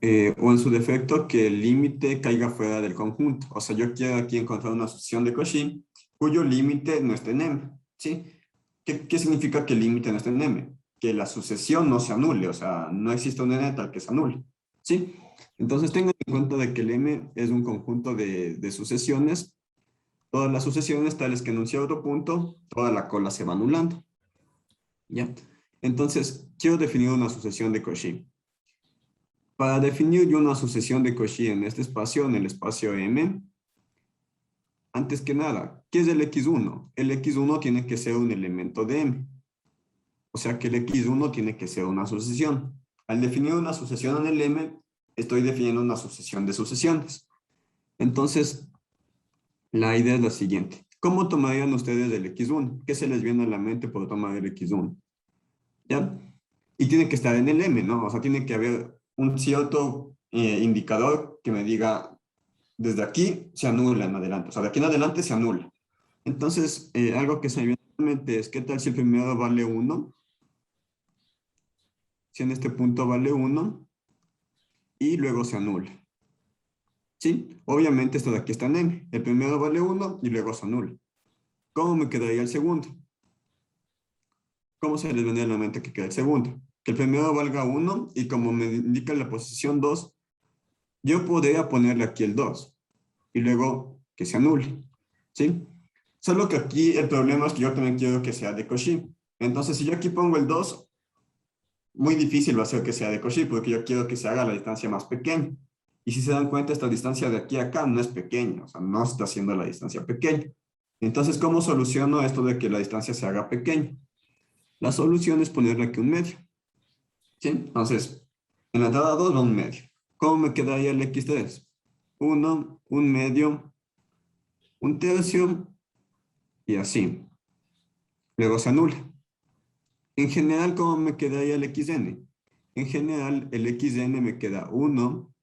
o en su defecto que el límite caiga fuera del conjunto. O sea, yo quiero aquí encontrar una sucesión de Cauchy cuyo límite no esté en M, ¿sí? ¿Qué significa que el límite no esté en M? Que la sucesión no se anule, o sea, no existe un n tal que se anule, ¿sí? Entonces tengan en cuenta de que el M es un conjunto de sucesiones. Todas las sucesiones tales que en un cierto punto, toda la cola se va anulando, ¿ya? Entonces, quiero definir una sucesión de Cauchy. Para definir yo una sucesión de Cauchy en este espacio, en el espacio M, antes que nada, ¿qué es el X1? El X1 tiene que ser un elemento de M. O sea que el X1 tiene que ser una sucesión. Al definir una sucesión en el M, estoy definiendo una sucesión de sucesiones. Entonces, la idea es la siguiente. ¿Cómo tomarían ustedes el X1? ¿Qué se les viene a la mente por tomar el X1? ¿Ya? Y tiene que estar en el M, ¿no? O sea, tiene que haber un cierto indicador que me diga, desde aquí se anula en adelante. O sea, de aquí en adelante se anula. Entonces, algo que se me viene a la mente es, ¿qué tal si el primero vale 1? Si en este punto vale 1 y luego se anula. ¿Sí? Obviamente esto de aquí está en M. El primero vale 1 y luego se anula. ¿Cómo me quedaría el segundo? ¿Cómo se les viene a la mente que queda el segundo? Que el primero valga 1 y como me indica la posición 2, yo podría ponerle aquí el 2 y luego que se anule. ¿Sí? Solo que aquí el problema es que yo también quiero que sea de Cauchy. Entonces, si yo aquí pongo el 2, muy difícil va a ser que sea de Cauchy porque yo quiero que se haga la distancia más pequeña. Y si se dan cuenta, esta distancia de aquí a acá no es pequeña, o sea, no está haciendo la distancia pequeña. Entonces, ¿cómo soluciono esto de que la distancia se haga pequeña? La solución es ponerle aquí un medio. ¿Sí? Entonces, en la entrada 2 va un medio. ¿Cómo me quedaría el X3? 1, un medio, un tercio y así. Luego se anula. En general, ¿cómo me quedaría el XN? En general, el XN me queda 1,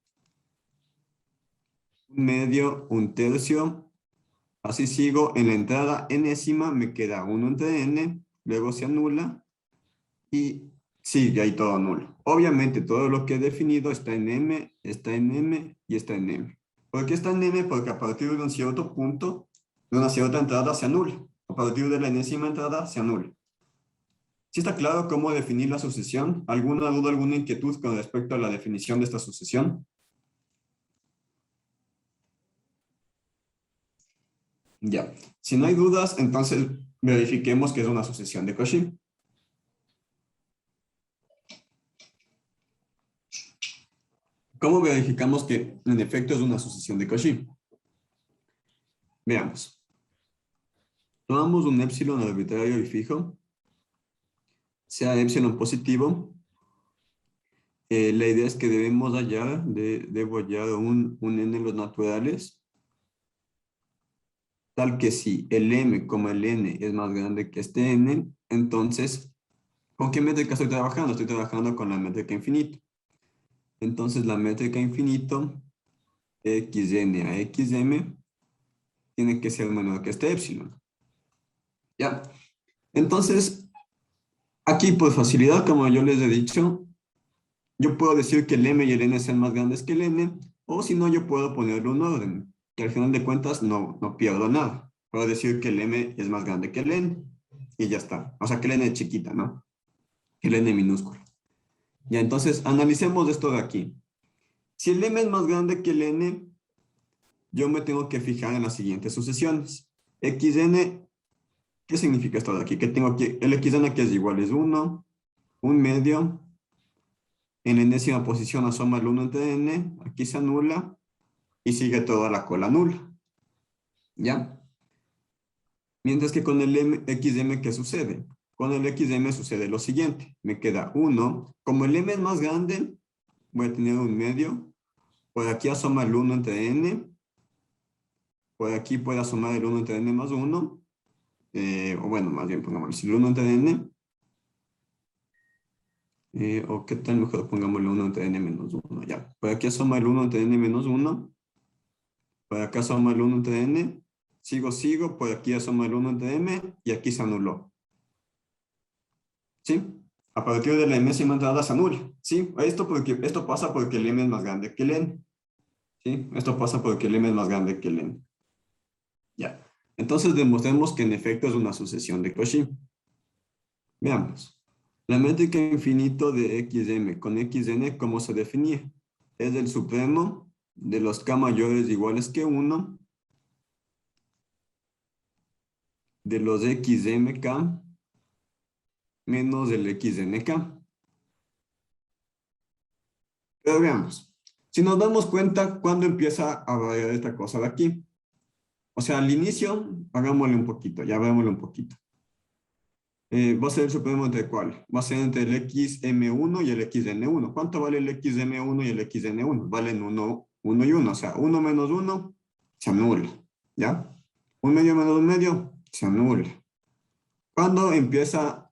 un medio, un tercio. Así sigo. En la entrada enésima me queda 1 entre n, luego se anula y sigue ahí todo nulo. Obviamente, todo lo que he definido está en m, está en m y está en m. ¿Por qué está en m? Porque a partir de un cierto punto, de una cierta entrada se anula. A partir de la enésima entrada se anula. ¿Sí está claro cómo definir la sucesión? ¿Alguna duda, alguna inquietud con respecto a la definición de esta sucesión? Ya. Si no hay dudas, entonces verifiquemos que es una sucesión de Cauchy. ¿Cómo verificamos que en efecto es una sucesión de Cauchy? Veamos. Tomamos un épsilon arbitrario y fijo, sea épsilon positivo. La idea es que debemos hallar, debo hallar un n en los naturales, tal que si el m como el n es más grande que este n, entonces, ¿con qué métrica estoy trabajando? Estoy trabajando con la métrica infinito. Entonces, la métrica infinito, xn a xm, tiene que ser menor que este épsilon. ¿Ya? Entonces, aquí por facilidad, como yo les he dicho, yo puedo decir que el m y el n sean más grandes que el n, o si no, yo puedo ponerle un orden, que al final de cuentas no pierdo nada. Puedo decir que el m es más grande que el n, y ya está. O sea, que el n es chiquita, ¿no? Que el n minúsculo. Ya, entonces, analicemos esto de aquí. Si el m es más grande que el n, yo me tengo que fijar en las siguientes sucesiones. xn, ¿qué significa esto de aquí? Que tengo aquí, el xn aquí es igual, es 1, un medio, en la enésima posición asoma el 1 entre n, aquí se anula, y sigue toda la cola nula. ¿Ya? Mientras que con el xm, ¿qué sucede? Con el xm sucede lo siguiente. Me queda 1. Como el m es más grande, voy a tener un medio. Por aquí asoma el 1 entre n. Por aquí puede asomar el 1 entre n más 1. O bueno, más bien pongámoslo el 1 entre n. O qué tal mejor pongámosle 1 entre n menos 1. Ya. Por aquí asoma el 1 entre n menos 1. Por acá asoma el 1 entre n. Sigo. Por aquí asoma el 1 entre m. Y aquí se anuló. ¿Sí? A partir de la enésima entrada se anula, ¿sí? Esto pasa porque el m es más grande que el n, ¿sí? Esto pasa porque el m es más grande que el n. Ya. Entonces demostremos que en efecto es una sucesión de Cauchy. Veamos. La métrica infinito de xm con xn, ¿cómo se definía? Es el supremo de los k mayores iguales que 1 de los xmk menos el xnk. Pero veamos. Si nos damos cuenta, ¿cuándo empieza a variar esta cosa de aquí? O sea, al inicio, hagámosle un poquito, ya veámosle un poquito. Va a ser el supremo entre cuál? Va a ser entre el xm1 y el xn1. ¿Cuánto vale el xm1 y el xn1? Valen 1, 1 y 1. O sea, 1 menos 1 se anula. ¿Ya? Un medio menos un medio se anula. ¿Cuándo empieza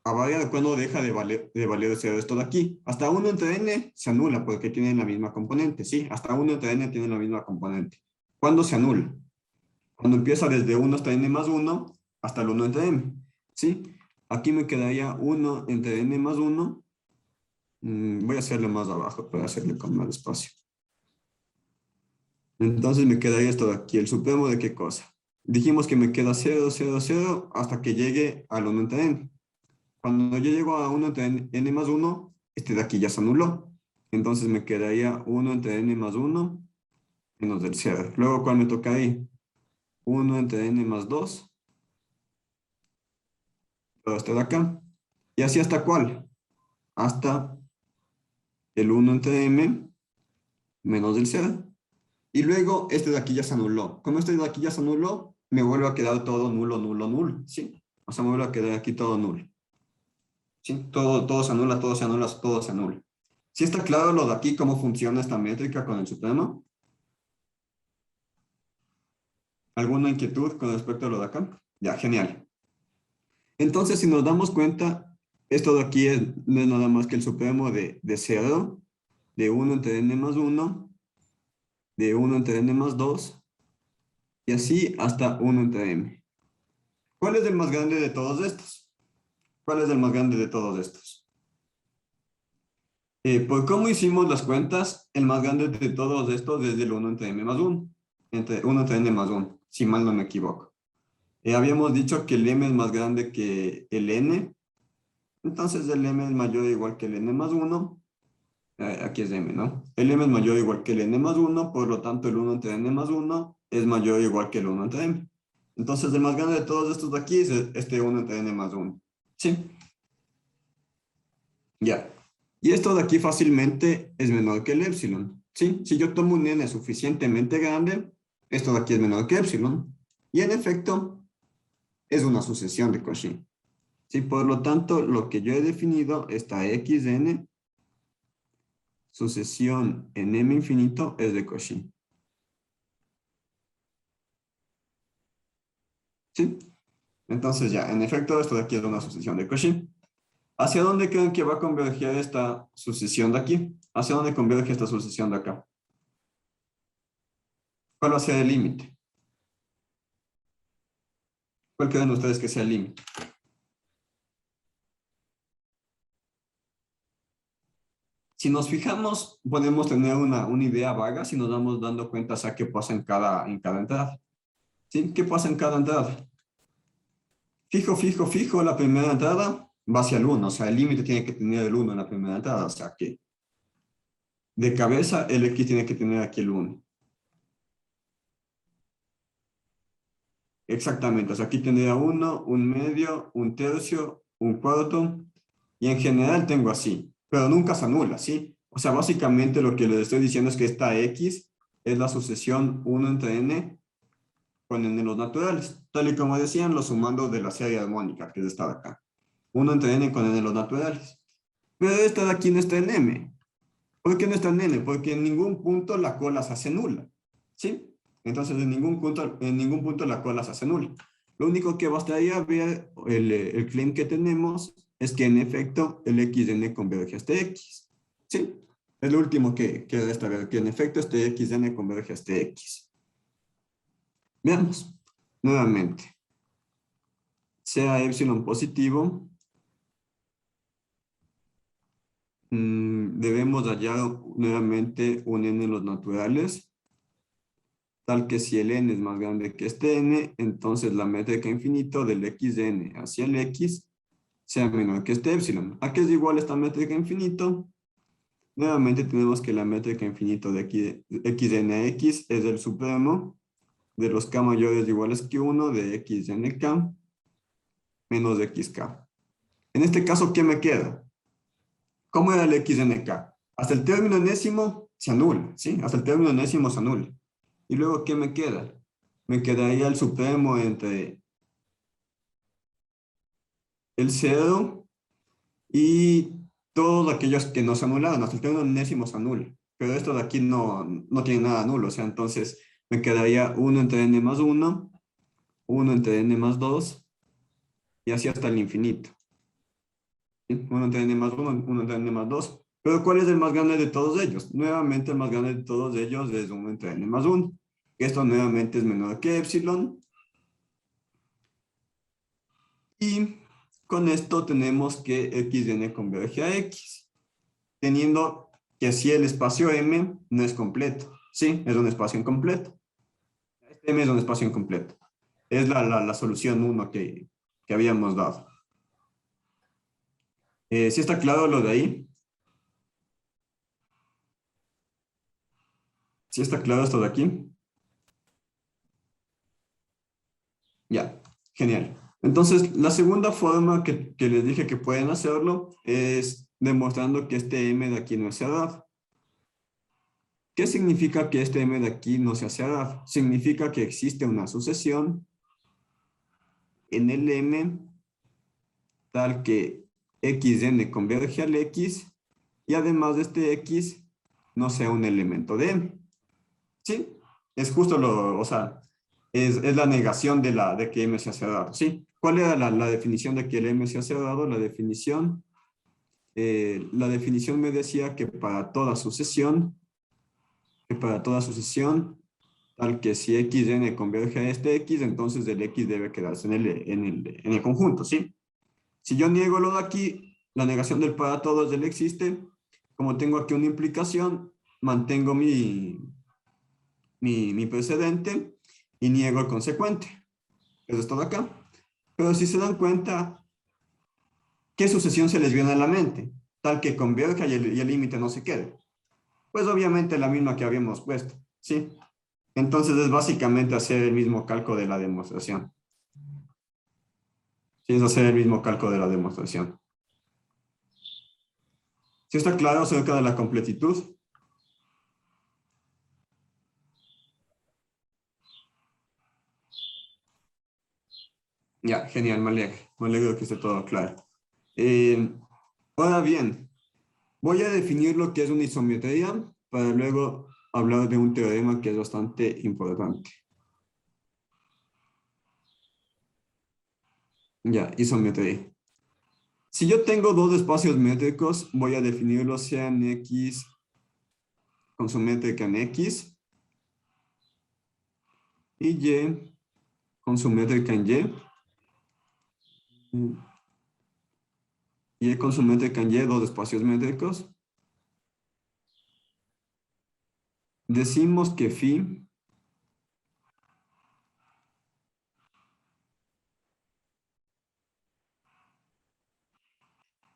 a variar? ¿Cuándo deja de valer cero esto de aquí? Hasta 1 entre n se anula porque tienen la misma componente. Sí, hasta 1 entre n tienen la misma componente. ¿Cuándo se anula? Cuando empieza desde 1 hasta n más 1 hasta el 1 entre m. ¿Sí? Aquí me quedaría 1 entre n más 1. Voy a hacerle más abajo para hacerle con más espacio. Entonces me quedaría esto de aquí. ¿El supremo de qué cosa? Dijimos que me queda 0, 0, 0 hasta que llegue al 1 entre n. Cuando yo llego a 1 entre n más 1, este de aquí ya se anuló. Entonces me quedaría 1 entre n más 1 menos del 0. Luego, ¿cuál me toca ahí? 1 entre n más 2. Todo esto de acá. ¿Y así hasta cuál? Hasta el 1 entre m menos del 0. Y luego este de aquí ya se anuló. Como este de aquí ya se anuló, me vuelve a quedar todo nulo, nulo, nulo. ¿Sí? O sea, me vuelve a quedar aquí todo nulo. ¿Sí? Todo se anula, todo se anula, todo se anula. ¿Sí está claro lo de aquí, cómo funciona esta métrica con el supremo? ¿Alguna inquietud con respecto a lo de acá? Ya, genial. Entonces, si nos damos cuenta, esto de aquí no es nada más que el supremo de 0, de 1 entre n más 1, de 1 entre n más 2, y así hasta 1 entre m. ¿Cuál es el más grande de todos estos? ¿Cuál es el más grande de todos estos? Por cómo hicimos las cuentas, el más grande de todos estos es el 1 entre m más 1. Entre 1 entre n más 1, si mal no me equivoco. Habíamos dicho que el m es más grande que el n. Entonces el m es mayor o igual que el n más 1. Aquí es m, ¿no? El m es mayor o igual que el n más 1, por lo tanto el 1 entre n más 1 es mayor o igual que el 1 entre m. Entonces el más grande de todos estos de aquí es este 1 entre n más 1. ¿Sí? Ya. Y esto de aquí fácilmente es menor que el epsilon. ¿Sí? Si yo tomo un n suficientemente grande, esto de aquí es menor que epsilon. Y en efecto, es una sucesión de Cauchy. ¿Sí? Por lo tanto, lo que yo he definido, esta xn, sucesión en m infinito, es de Cauchy. ¿Sí? Entonces ya, en efecto, esto de aquí es una sucesión de Cauchy. ¿Hacia dónde creen que va a converger esta sucesión de aquí? ¿Hacia dónde converge esta sucesión de acá? ¿Cuál va a ser el límite? ¿Cuál creen ustedes que sea el límite? Si nos fijamos, podemos tener una idea vaga si nos vamos dando cuenta a qué pasa en cada entrada. ¿Sí? ¿Qué pasa en cada entrada? Fijo, fijo, fijo, la primera entrada va hacia el 1, o sea, el límite tiene que tener el 1 en la primera entrada, o sea que de cabeza el x tiene que tener aquí el 1. Exactamente, o sea, aquí tendría 1, un medio, un tercio, un cuarto, y en general tengo así, pero nunca se anula, ¿sí? O sea, básicamente lo que les estoy diciendo es que esta x es la sucesión 1 entre n con n los naturales, tal y como decían los sumandos de la serie armónica, que es esta de acá. 1 entre n con n los naturales. Pero esta de aquí no está en m. ¿Por qué no está en n? Porque en ningún punto la cola se hace nula, ¿sí? Entonces, en ningún punto la cola se hace nula. Lo único que bastaría ver el claim que tenemos es que en efecto el xn converge a este x, ¿sí? Es lo último que resta ver, que en efecto este xn converge a este x. Veamos, nuevamente. Sea epsilon positivo, debemos hallar nuevamente un n en los naturales, tal que si el n es más grande que este n, entonces la métrica infinito del xn hacia el x sea menor que este epsilon. ¿A qué es igual esta métrica infinito? Nuevamente tenemos que la métrica infinito de xn a x es el supremo de los k mayores o iguales que 1 de xnk menos xk. En este caso, ¿qué me queda? ¿Cómo era el xnk? Hasta el término enésimo se anula, ¿sí? Hasta el término enésimo se anula. ¿Y luego qué me queda? Me quedaría el supremo entre el 0 y todos aquellos que no se anularon. Hasta el término enésimo se anula. Pero esto de aquí no tiene nada nulo. O sea, entonces me quedaría 1 entre n más 1, 1 entre n más 2, y así hasta el infinito. ¿Sí? 1 entre n más 1, 1 entre n más 2. Pero ¿cuál es el más grande de todos ellos? Nuevamente el más grande de todos ellos es 1 entre n más 1. Esto nuevamente es menor que epsilon. Y con esto tenemos que xn converge a x, teniendo que si el espacio M no es completo. Sí, es un espacio incompleto. Este M es un espacio incompleto. Es la solución 1 que habíamos dado. ¿Sí está claro lo de ahí? ¿Sí está claro esto de aquí? Ya, genial. Entonces, la segunda forma que les dije que pueden hacerlo es demostrando que este M de aquí no es cerrado. ¿Qué significa que este M de aquí no sea cerrado? Significa que existe una sucesión en el M tal que xn converge al x y además de este x no sea un elemento de M. ¿Sí? Es justo o sea, es la negación de que M sea cerrado. ¿Sí? ¿Cuál era la definición de que el M sea cerrado? La definición me decía que para toda sucesión, tal que si xn converge a este x, entonces el x debe quedarse en el conjunto, ¿sí? Si yo niego lo de aquí, la negación del para todos del existe. Como tengo aquí una implicación, mantengo mi precedente y niego el consecuente. Eso es todo acá. Pero si se dan cuenta, ¿qué sucesión se les viene a la mente? Tal que converja y el límite no se quede. Pues obviamente la misma que habíamos puesto, ¿sí? Entonces es básicamente hacer el mismo cálculo de la demostración. Sí, es hacer el mismo cálculo de la demostración. ¿Sí está claro acerca de la completitud? Ya, genial, me alegro que esté todo claro. Eh, Ahora bien, voy a definir lo que es una isometría para luego hablar de un teorema que es bastante importante. Ya, isometría. Si yo tengo dos espacios métricos, voy a definirlos sean X con su métrica en X y Y con su métrica en Y con su métrica en Y, dos espacios métricos. Decimos que phi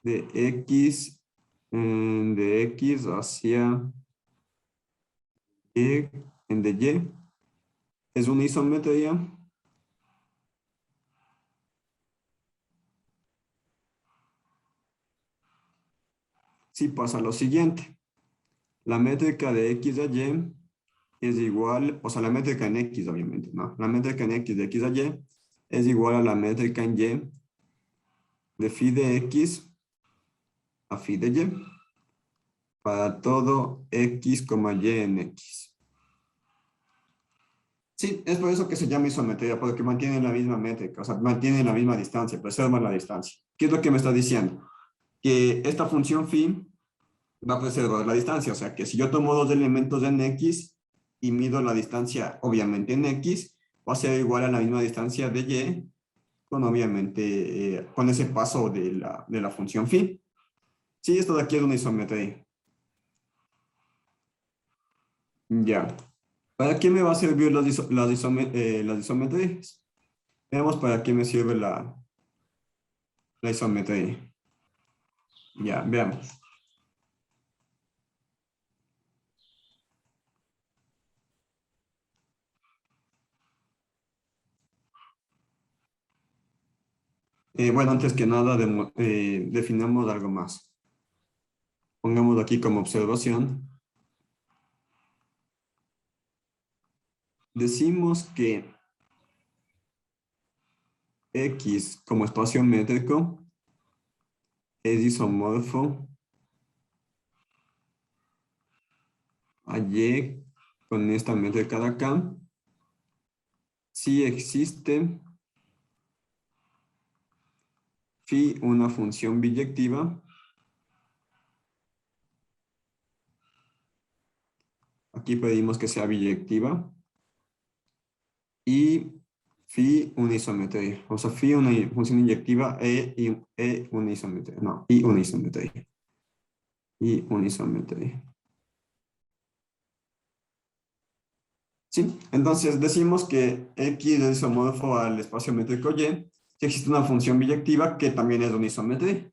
de X hacia Y en de Y es una isometría si pasa lo siguiente. La métrica de X a Y es igual, o sea, la métrica en X, obviamente, ¿no? La métrica en X de X a Y es igual a la métrica en Y de phi de X a phi de Y para todo X, Y en X. Sí, es por eso que se llama isometría, porque mantiene la misma métrica, o sea, mantiene la misma distancia, preserva la distancia. ¿Qué es lo que me está diciendo? Que esta función phi va a preservar la distancia, o sea, que si yo tomo dos elementos en X y mido la distancia, obviamente en X, va a ser igual a la misma distancia de Y, con obviamente, con ese paso de la función phi. Sí, esto de aquí es una isometría. Ya. ¿Para qué me va a servir las isometrías? Veamos para qué me sirve la isometría. Ya, veamos. Bueno, antes que nada, definamos algo más. Pongámoslo aquí como observación. Decimos que X como espacio métrico es isomorfo a Y con esta métrica de acá. Si existe phi una función biyectiva. Aquí pedimos que sea biyectiva. Y phi una isometría. O sea, phi una función inyectiva e una isometría. No, y una isometría. Y una isometría. ¿Sí? Entonces decimos que X es isomorfo al espacio métrico Y si existe una función biyectiva que también es una isometría.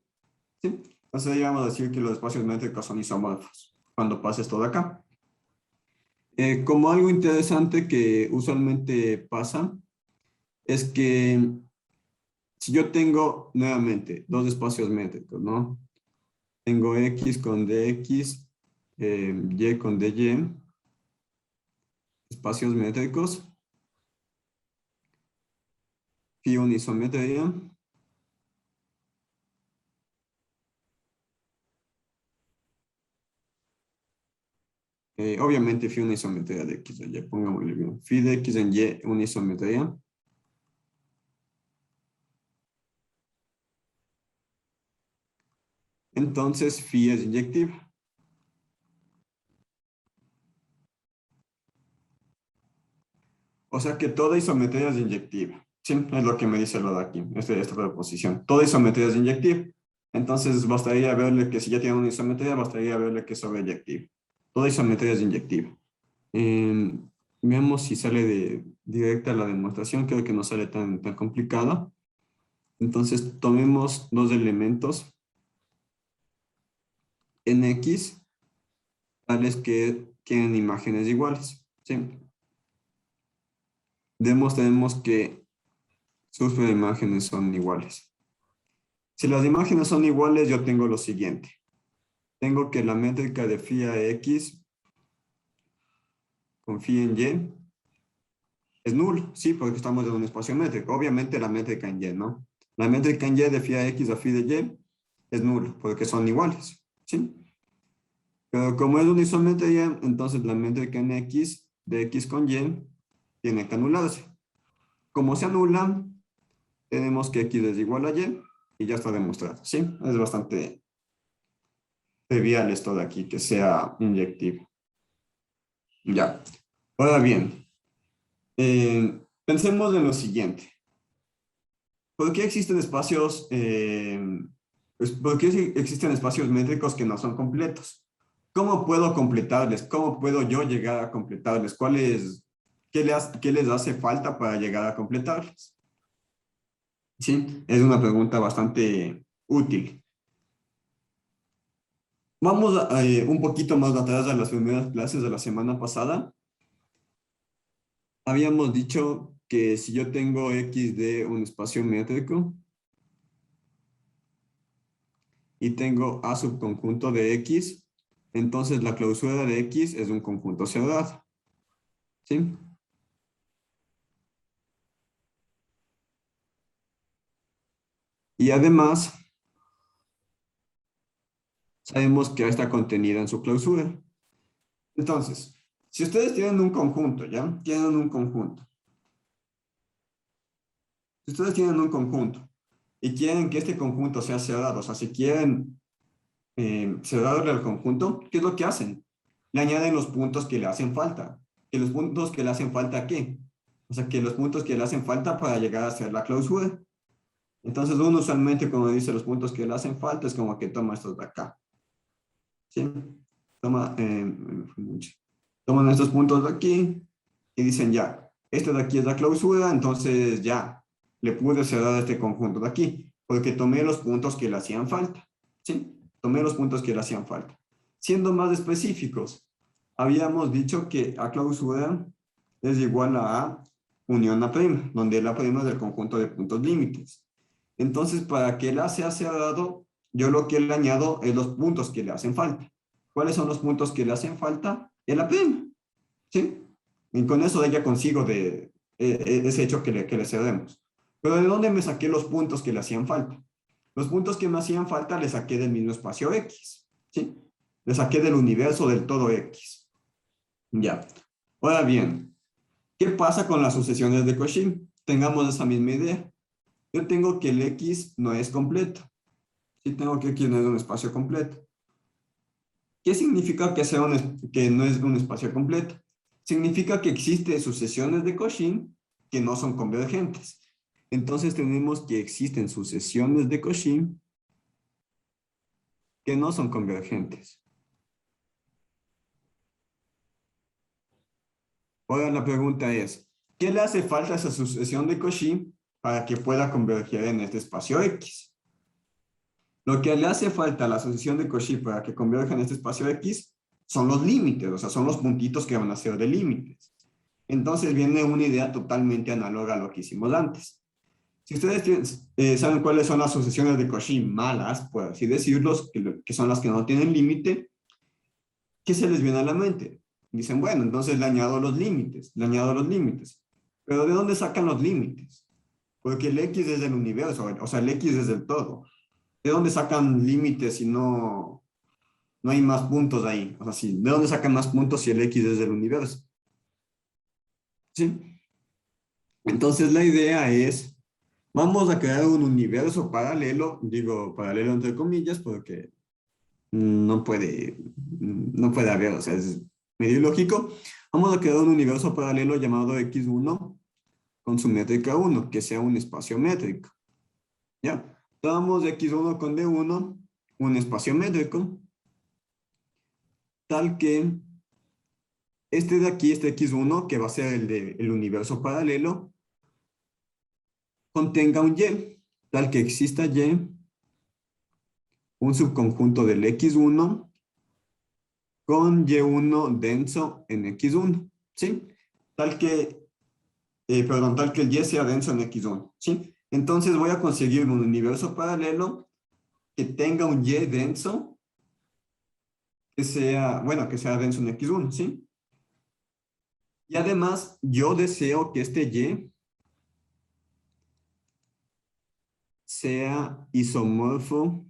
¿Sí? Entonces ahí vamos a decir que los espacios métricos son isomorfos cuando pasa esto de acá. Como algo interesante que usualmente pasa es que si yo tengo nuevamente dos espacios métricos, ¿no? Tengo X con DX, Y con DY, espacios métricos, phi una isometría. Obviamente phi una isometría de X en Y, pongámosle bien. Phi de X en Y una isometría. Entonces phi es inyectiva. O sea que toda isometría es inyectiva. Sí, es lo que me dice lo de aquí, esta proposición. Toda isometría es inyectiva. Entonces bastaría verle que si ya tiene una isometría, bastaría verle que es sobreyectiva. Toda isometría es inyectiva. Eh, Veamos si sale directa la demostración. Creo que no sale tan complicada. Entonces tomemos dos elementos en X, tales que tienen imágenes iguales. ¿Sí? Demostremos que sus imágenes son iguales. Si las imágenes son iguales, yo tengo lo siguiente. Tengo que la métrica de phi a X con phi en Y es nulo, sí, porque estamos en un espacio métrico. Obviamente la métrica en Y, ¿no? La métrica en Y de phi a X a phi de Y es nulo, porque son iguales, ¿sí? Pero como es una isometría, entonces la métrica en X de X con Y tiene que anularse. Como se anula, tenemos que X es igual a y ya está demostrado, ¿sí? Es bastante trivial esto de aquí, que sea inyectivo. Ya. Ahora bien, pensemos en lo siguiente. ¿Por qué existen espacios, por qué existen espacios métricos que no son completos? ¿Cómo puedo completarles? ¿Cómo puedo yo llegar a completarles? ¿Qué les hace falta para llegar a completarles? Sí, es una pregunta bastante útil. Vamos un poquito más atrás a las primeras clases de la semana pasada. Habíamos dicho que si yo tengo X de un espacio métrico y tengo A subconjunto de X, entonces la clausura de X es un conjunto cerrado. ¿Sí? Y además, sabemos que A está contenida en su clausura. Entonces, si ustedes tienen un conjunto, ¿ya? Tienen un conjunto. Si ustedes tienen un conjunto y quieren que este conjunto sea cerrado, o sea, si quieren cerrarle al conjunto, ¿qué es lo que hacen? Le añaden los puntos que le hacen falta. ¿Que los puntos que le hacen falta qué? O sea, que los puntos que le hacen falta para llegar a hacer la clausura. Entonces, uno usualmente cuando dice los puntos que le hacen falta es como que toma estos de acá. ¿sí? Toma, me fui mucho. Toman estos puntos de aquí y dicen ya, este de aquí es la clausura, entonces ya, le pude cerrar este conjunto de aquí, porque tomé los puntos que le hacían falta, ¿sí? Tomé los puntos que le hacían falta. Siendo más específicos, habíamos dicho que A clausura es igual a A unión A prima, donde la prima es del conjunto de puntos límites. Entonces, para que el A sea cerrado, yo lo que le añado es los puntos que le hacen falta. ¿Cuáles son los puntos que le hacen falta? El A prima, ¿sí? Y con eso ya consigo ese hecho que le cedemos. Pero ¿de dónde me saqué los puntos que le hacían falta? Los puntos que me hacían falta le saqué del mismo espacio X, ¿sí? Le saqué del universo del todo X. Ya. Ahora bien, ¿qué pasa con las sucesiones de Cauchy? Tengamos esa misma idea. Yo tengo que el X no es completo. Sí, tengo que X no es un espacio completo. ¿Qué significa que no es un espacio completo? Significa que existen sucesiones de Cauchy que no son convergentes. Entonces tenemos que existen sucesiones de Cauchy que no son convergentes. Ahora la pregunta es, ¿qué le hace falta a esa sucesión de Cauchy para que pueda converger en este espacio X? Lo que le hace falta a la sucesión de Cauchy para que converja en este espacio X son los límites, o sea, son los puntitos que van a ser de límites. Entonces viene una idea totalmente análoga a lo que hicimos antes. Si ustedes saben cuáles son las sucesiones de Cauchy malas, por así decirlo, que son las que no tienen límite, ¿qué se les viene a la mente? Dicen, bueno, entonces le añado los límites, le añado los límites. Pero ¿de dónde sacan los límites? Porque el X es del universo, o sea, el X es del todo. ¿De dónde sacan límites si no hay más puntos ahí? O sea, sí, ¿de dónde sacan más puntos si el X es del universo? ¿Sí? Entonces la idea es, vamos a crear un universo paralelo, digo paralelo entre comillas, porque no puede haber, o sea, es medio ilógico. Vamos a crear un universo paralelo llamado X1 con su métrica 1, que sea un espacio métrico. ¿Ya? Damos X1 con D1, un espacio métrico, tal que este de aquí, este X1, que va a ser el universo paralelo, contenga un Y, tal que exista Y, un subconjunto del X1 con Y1 denso en X1, ¿sí? Tal que, tal que el Y sea denso en X1, ¿sí? Entonces voy a conseguir un universo paralelo que tenga un Y denso, que sea, bueno, que sea denso en X1, ¿sí? Y además, yo deseo que este Y sea isomorfo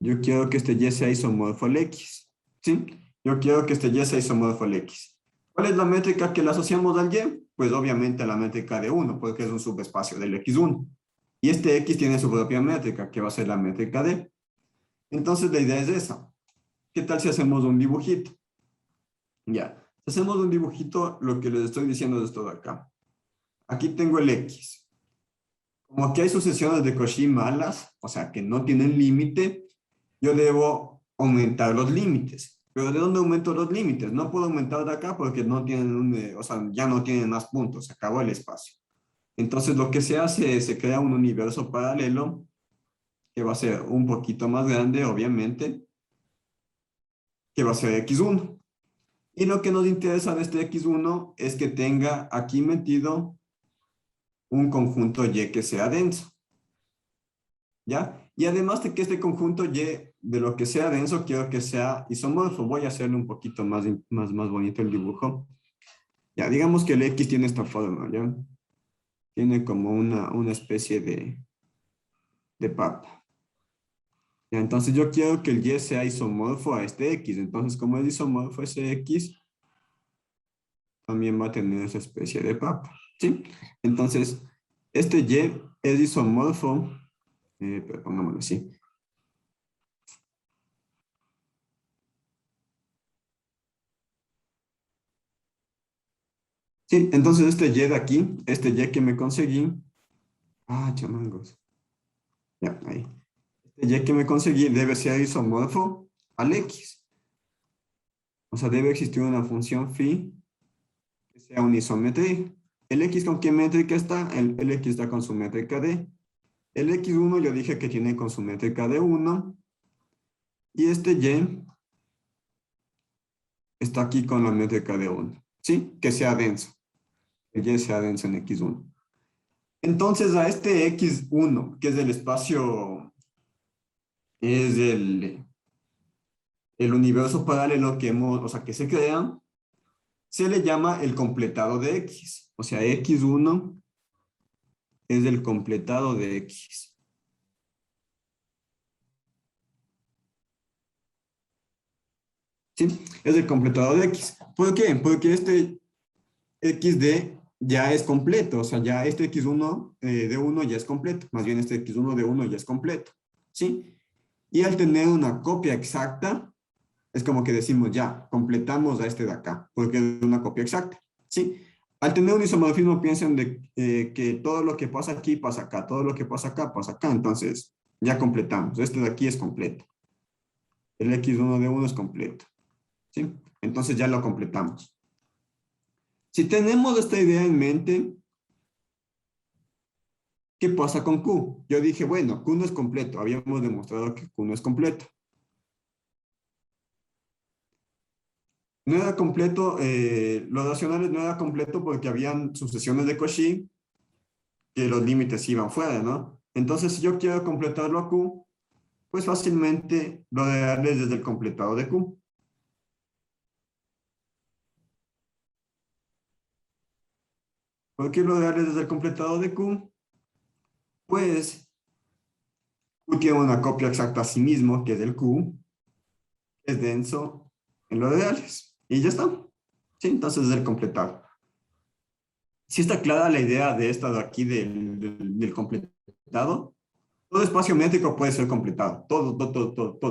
Yo quiero que este Y sea isomorfo al X, ¿sí? Yo quiero que este Y sea isomorfo al X. ¿Cuál es la métrica que le asociamos al Y? Pues obviamente la métrica de 1, porque es un subespacio del X1. Y este X tiene su propia métrica, que va a ser la métrica D. Entonces la idea es esa. ¿Qué tal si hacemos un dibujito? Ya. Si hacemos un dibujito, lo que les estoy diciendo es esto de acá. Aquí tengo el X. Como aquí hay sucesiones de Cauchy malas, o sea, que no tienen límite, yo debo aumentar los límites. Pero ¿de dónde aumento los límites? No puedo aumentar de acá porque no tienen o sea, ya no tienen más puntos, se acabó el espacio. Entonces lo que se hace es se crea un universo paralelo que va a ser un poquito más grande, obviamente, que va a ser X1. Y lo que nos interesa de este X1 es que tenga aquí metido un conjunto Y que sea denso. ¿Ya? Y además de que este conjunto Y, de lo que sea denso, quiero que sea isomorfo. Voy a hacerle un poquito más bonito el dibujo. Ya, digamos que el X tiene esta forma, ¿ya? Tiene como una especie de papa. Ya, entonces yo quiero que el Y sea isomorfo a este X. Entonces, como es isomorfo a ese X, también va a tener esa especie de papa, ¿sí? Entonces, este Y es isomorfo, pero pongámoslo así. Sí, entonces este Y de aquí, este Y que me conseguí, chamangos. Ya, ahí. Este y que me conseguí debe ser isomorfo al X. O sea, debe existir una función phi que sea una isometría. ¿El X con qué métrica está? El X está con su métrica D. El X1 yo dije que tiene con su métrica de 1. Y este Y está aquí con la métrica de 1. ¿Sí? Que sea denso. El Y sea denso en X1. Entonces a este X1, que es el espacio, es el universo paralelo que hemos, o sea, que se crea, se le llama el completado de X. O sea, X1 es el completado de X. ¿Sí? Es el completado de X. ¿Por qué? Porque este XD ya es completo, o sea, ya este X1 de 1 ya es completo, más bien este X1 de 1 ya es completo, ¿sí? Y al tener una copia exacta, es como que decimos, ya, completamos a este de acá, porque es una copia exacta, ¿sí? Al tener un isomorfismo, piensen de que todo lo que pasa aquí pasa acá, todo lo que pasa acá, entonces ya completamos, este de aquí es completo, el X1 de 1 es completo, ¿sí? Entonces ya lo completamos. Si tenemos esta idea en mente, ¿qué pasa con Q? Yo dije, bueno, Q no es completo. Habíamos demostrado que Q no es completo. No era completo, los racionales no era completo porque habían sucesiones de Cauchy que los límites iban fuera, ¿no? Entonces, si yo quiero completarlo a Q, pues fácilmente lo de darles desde el completado de Q. ¿Por qué lo de darles desde el completado de Q? Pues Q tiene una copia exacta a sí mismo, que es el Q, que es denso en los reales. Y ya está. Sí, entonces es el completado. Si está clara la idea de esta de aquí del completado, todo espacio métrico puede ser completado. Todo,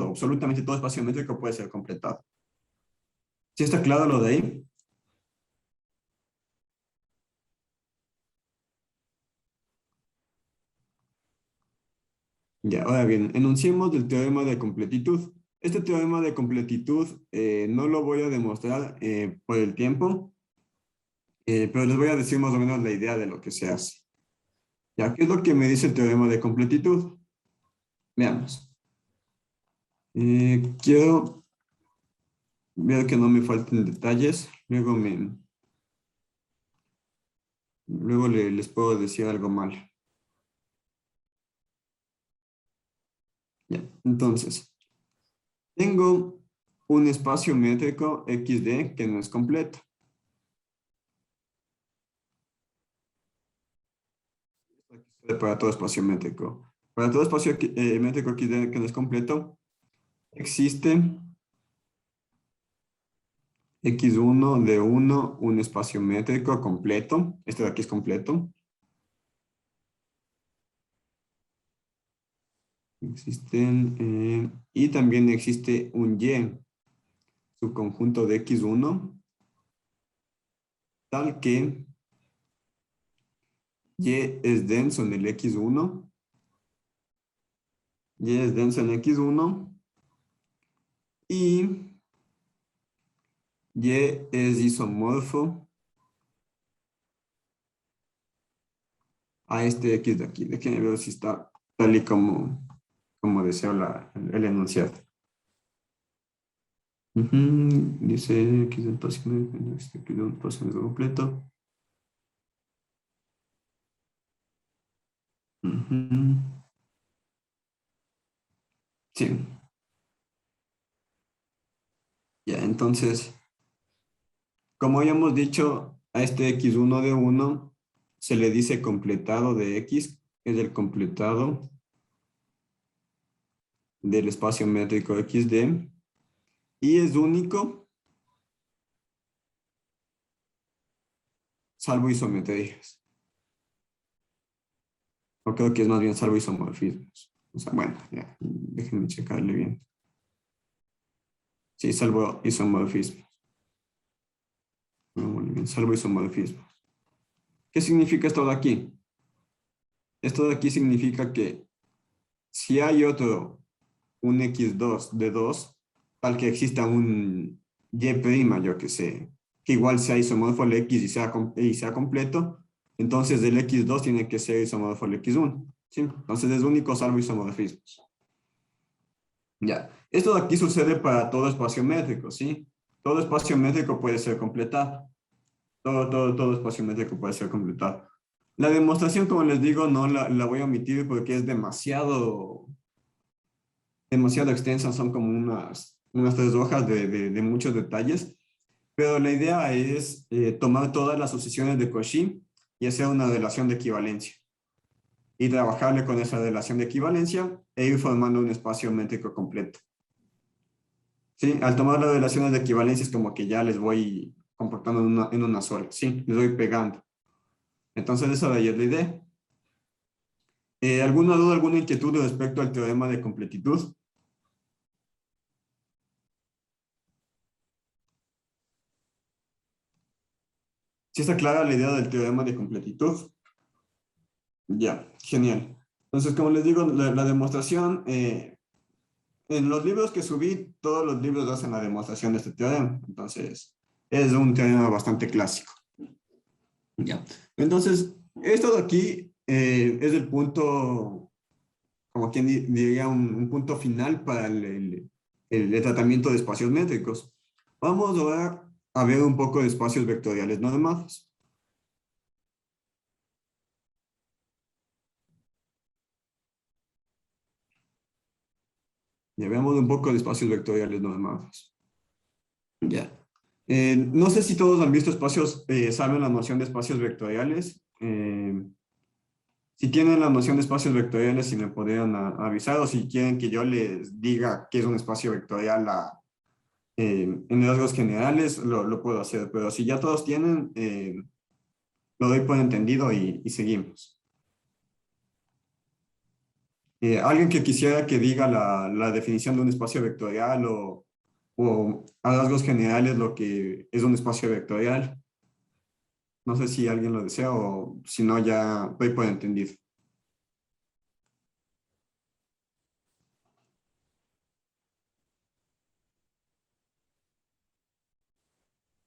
absolutamente todo espacio métrico puede ser completado. Si está claro lo de ahí, ya, ahora bien, enunciemos del teorema de completitud. Este teorema de completitud no lo voy a demostrar por el tiempo, pero les voy a decir más o menos la idea de lo que se hace. Ya, ¿qué es lo que me dice el teorema de completitud? Veamos. Quiero ver que no me falten detalles. Luego les puedo decir algo mal. Ya, entonces, tengo un espacio métrico XD que no es completo. Para todo espacio métrico. Para todo espacio métrico XD que no es completo, existe X1 de 1, un espacio métrico completo. Este de aquí es completo. Existen, y también existe un Y, subconjunto de X1, tal que Y es denso en el X1, Y es denso en X1 y Y es isomorfo a este X de aquí. Déjenme ver si está tal y como deseo el enunciado. Dice X del espacio X de un espacio completo. Sí, ya, entonces, como habíamos dicho, a este X1 de 1 se le dice completado de X, es el completado del espacio métrico XD, y es único, salvo isometrías. O creo que es más bien salvo isomorfismos. O sea, bueno, ya, déjenme checarle bien. Sí, salvo isomorfismos. Muy bien, salvo isomorfismos. ¿Qué significa esto de aquí? Esto de aquí significa que si hay otro, un x2 de 2, tal que exista un y', yo que sé, que igual sea isomorfo al x y sea completo, entonces el x2 tiene que ser isomorfo al x1. ¿Sí? Entonces es único salvo isomorfismos. Ya. Esto de aquí sucede para todo espacio métrico, ¿sí? Todo espacio métrico puede ser completado. Todo espacio métrico puede ser completado. La demostración, como les digo, no la voy a omitir porque es demasiado extensa, son como unas 3 hojas de muchos detalles, pero la idea es tomar todas las sucesiones de Cauchy y hacer una relación de equivalencia y trabajarle con esa relación de equivalencia e ir formando un espacio métrico completo. ¿Sí? Al tomar las relaciones de equivalencia es como que ya les voy comportando en una sola, ¿sí? Les voy pegando. Entonces esa de ahí es la idea. ¿Alguna duda, alguna inquietud respecto al teorema de completitud? ¿Sí está clara la idea del teorema de completitud? Ya, genial. Entonces, como les digo, la demostración, en los libros que subí, todos los libros hacen la demostración de este teorema. Entonces, es un teorema bastante clásico. Ya. Entonces, esto de aquí es el punto, como quien diría, un punto final para el tratamiento de espacios métricos. Vamos ahora a ver un poco de espacios vectoriales normados. Ya veamos un poco de espacios vectoriales normados. Ya. No sé si todos han visto espacios, saben la noción de espacios vectoriales. Si tienen la noción de espacios vectoriales, si me podrían avisar o si quieren que yo les diga qué es un espacio vectorial en rasgos generales, lo puedo hacer. Pero si ya todos tienen, lo doy por entendido y seguimos. Alguien que quisiera que diga la definición de un espacio vectorial o a rasgos generales lo que es un espacio vectorial. No sé si alguien lo desea o si no, ya doy por entendido.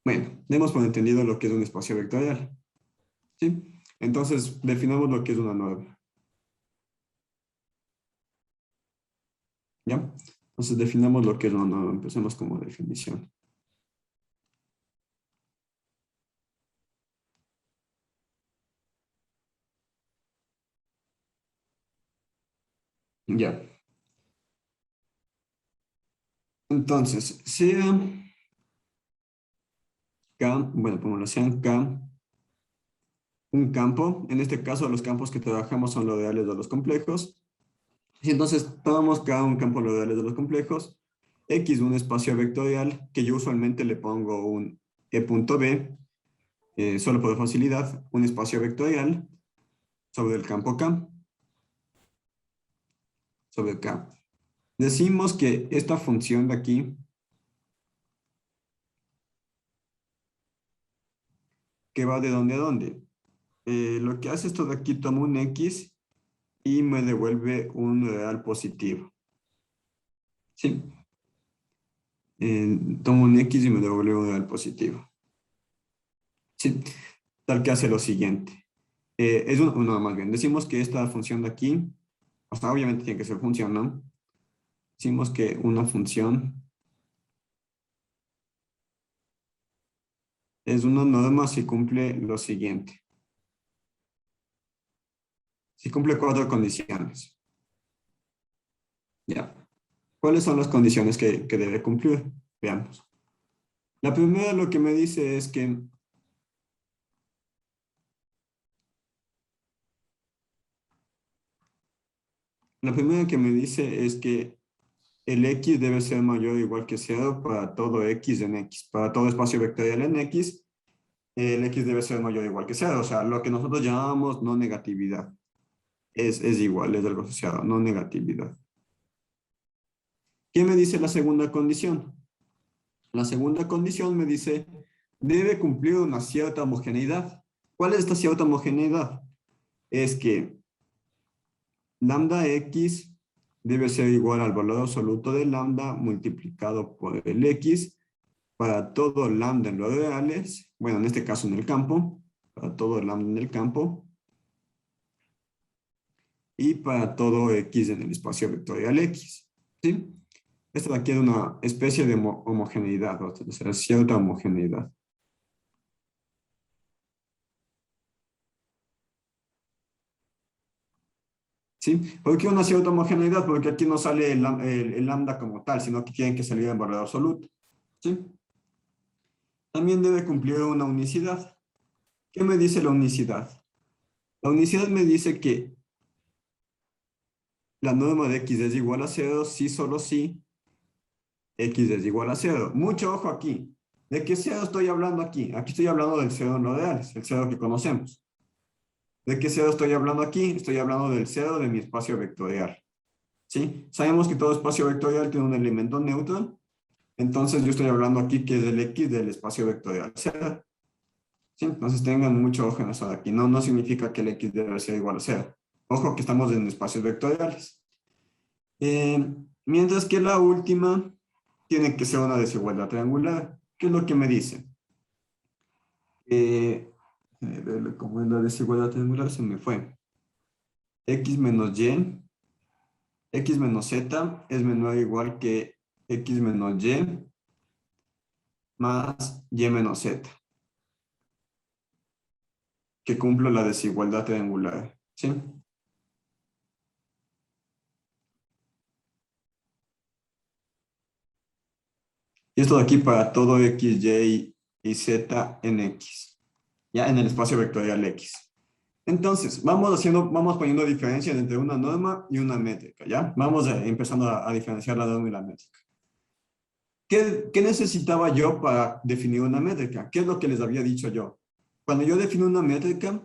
Bueno, demos por entendido lo que es un espacio vectorial. ¿Sí? Entonces, definamos lo que es una norma. ¿Ya? Entonces, definamos lo que es una norma. Empecemos como definición. Ya. Entonces, sea K, bueno, como lo sean K, un campo. En este caso, los campos que trabajamos son los reales de los complejos. Y entonces, tomamos K un campo los reales de los complejos. X un espacio vectorial que yo usualmente le pongo un E.B, solo por facilidad, un espacio vectorial sobre el campo K, sobre K. Decimos que esta función de aquí, que va de dónde a dónde, lo que hace esto de aquí, toma un X y me devuelve un real positivo. ¿Sí? Tomo un X y me devuelve un real positivo. ¿Sí? Tal que hace lo siguiente. No, más bien, decimos que esta función de aquí, o sea, obviamente tiene que ser función, ¿no? Decimos que una función es una norma si cumple lo siguiente. Si cumple 4 condiciones. Ya. ¿Cuáles son las condiciones que debe cumplir? Veamos. La primera lo que me dice es que la primera que me dice es que el X debe ser mayor o igual que 0 para todo X en X. Para todo espacio vectorial en X, el X debe ser mayor o igual que 0. O sea, lo que nosotros llamamos no negatividad. Es igual, es algo asociado, no negatividad. ¿Qué me dice la segunda condición? La segunda condición me dice, debe cumplir una cierta homogeneidad. ¿Cuál es esta cierta homogeneidad? Es que lambda X debe ser igual al valor absoluto de lambda multiplicado por el x para todo lambda en los reales, bueno, en este caso en el campo, para todo lambda en el campo, y para todo x en el espacio vectorial x, ¿sí? Esta de aquí es una especie de homogeneidad, o sea, cierta homogeneidad. ¿Sí? ¿Por qué una cierta homogeneidad? Porque aquí no sale el lambda como tal, sino que tienen que salir en valor absoluto. ¿Sí? También debe cumplir una unicidad. ¿Qué me dice la unicidad? La unicidad me dice que la norma de x es igual a cero si solo si x es igual a cero. Mucho ojo aquí. ¿De qué cero estoy hablando aquí? Aquí estoy hablando del cero en los reales, el cero que conocemos. ¿De qué cero estoy hablando aquí? Estoy hablando del cero de mi espacio vectorial. ¿Sí? Sabemos que todo espacio vectorial tiene un elemento neutro. Entonces yo estoy hablando aquí que es el x del espacio vectorial cero. ¿Sí? Entonces tengan mucho ojo en eso de aquí. No, no significa que el x debe ser igual a cero. Ojo que estamos en espacios vectoriales. Mientras que la última tiene que ser una desigualdad triangular. ¿Qué es lo que me dice? Como es la desigualdad triangular se me fue. X menos y, x menos z es menor o igual que x menos y más y menos z, que cumplo la desigualdad triangular. ¿Sí? Y esto de aquí para todo x, y z en x, ya en el espacio vectorial x. Entonces, vamos poniendo diferencias entre una norma y una métrica, ¿ya? Vamos empezando a diferenciar la norma y la métrica. ¿Qué necesitaba yo para definir una métrica? ¿Qué es lo que les había dicho yo? Cuando yo defino una métrica,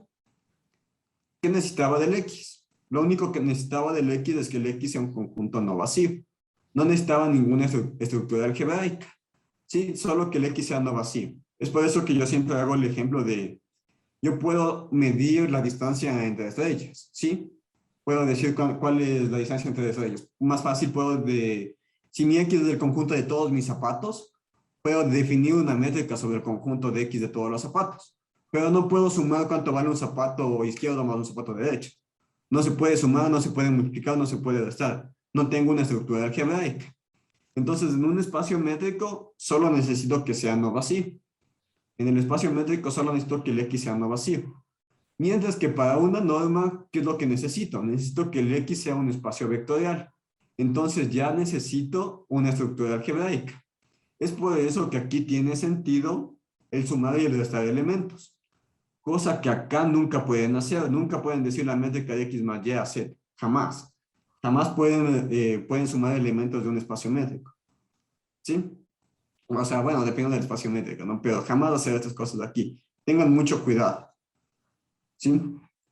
¿qué necesitaba del x? Lo único que necesitaba del x es que el x sea un conjunto no vacío. No necesitaba ninguna estructura algebraica. Sí, solo que el x sea no vacío. Es por eso que yo siempre hago el ejemplo de, yo puedo medir la distancia entre estrellas, ¿sí? Puedo decir cuál es la distancia entre estrellas. Más fácil si mi x es el conjunto de todos mis zapatos, puedo definir una métrica sobre el conjunto de x de todos los zapatos. Pero no puedo sumar cuánto vale un zapato izquierdo más un zapato derecho. No se puede sumar, no se puede multiplicar, no se puede restar. No tengo una estructura algebraica. Entonces, en un espacio métrico, solo necesito que sea no vacío. En el espacio métrico solo necesito que el x sea no vacío. Mientras que para una norma, ¿qué es lo que necesito? Necesito que el x sea un espacio vectorial. Entonces ya necesito una estructura algebraica. Es por eso que aquí tiene sentido el sumar y el restar elementos. Cosa que acá nunca pueden hacer. Nunca pueden decir la métrica de x más y a z. Jamás. Jamás pueden sumar elementos de un espacio métrico. ¿Sí? O sea, bueno, depende del espacio métrico, ¿no? Pero jamás hacer estas cosas aquí. Tengan mucho cuidado. ¿Sí?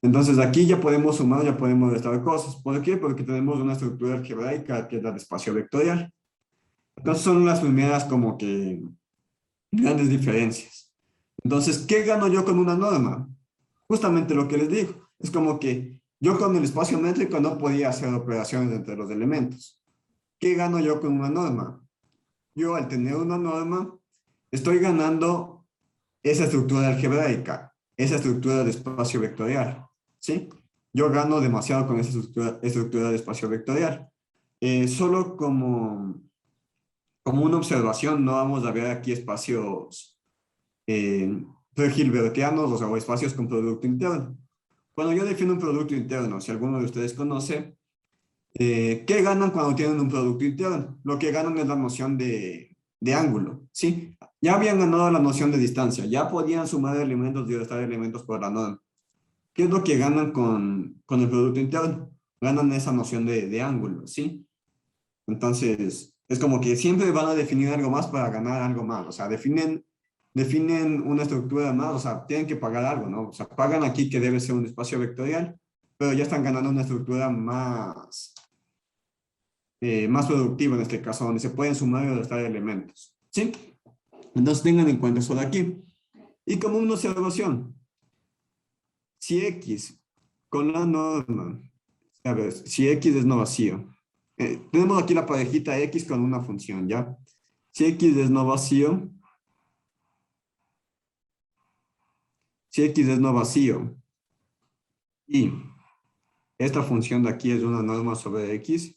Entonces aquí ya podemos sumar, ya podemos restar cosas. ¿Por qué? Porque tenemos una estructura algebraica que es la de espacio vectorial. Entonces son las primeras como que grandes diferencias. Entonces, ¿qué gano yo con una norma? Justamente lo que les digo. Es como que yo con el espacio métrico no podía hacer operaciones entre los elementos. ¿Qué gano yo con una norma? Yo al tener una norma estoy ganando esa estructura algebraica, esa estructura de espacio vectorial, ¿sí? Yo gano demasiado con esa estructura de espacio vectorial. Solo como una observación, no vamos a ver aquí espacios hilbertianos, o sea, o espacios con producto interno. Cuando yo defino un producto interno, si alguno de ustedes conoce, ¿qué ganan cuando tienen un producto interno? Lo que ganan es la noción de ángulo, ¿sí? Ya habían ganado la noción de distancia, ya podían sumar elementos y restar elementos por la norma. ¿Qué es lo que ganan con el producto interno? Ganan esa noción de ángulo, ¿sí? Entonces, es como que siempre van a definir algo más para ganar algo más. O sea, definen una estructura más, o sea, tienen que pagar algo, ¿no? O sea, pagan aquí que debe ser un espacio vectorial, pero ya están ganando una estructura más productiva en este caso, donde se pueden sumar y restar elementos, ¿sí? Entonces tengan en cuenta eso de aquí. Y como una observación, si X con la norma, a ver, si X es no vacío, Tenemos aquí la parejita X con una función, ¿ya? Si X es no vacío, si X es no vacío y esta función de aquí es una norma sobre X,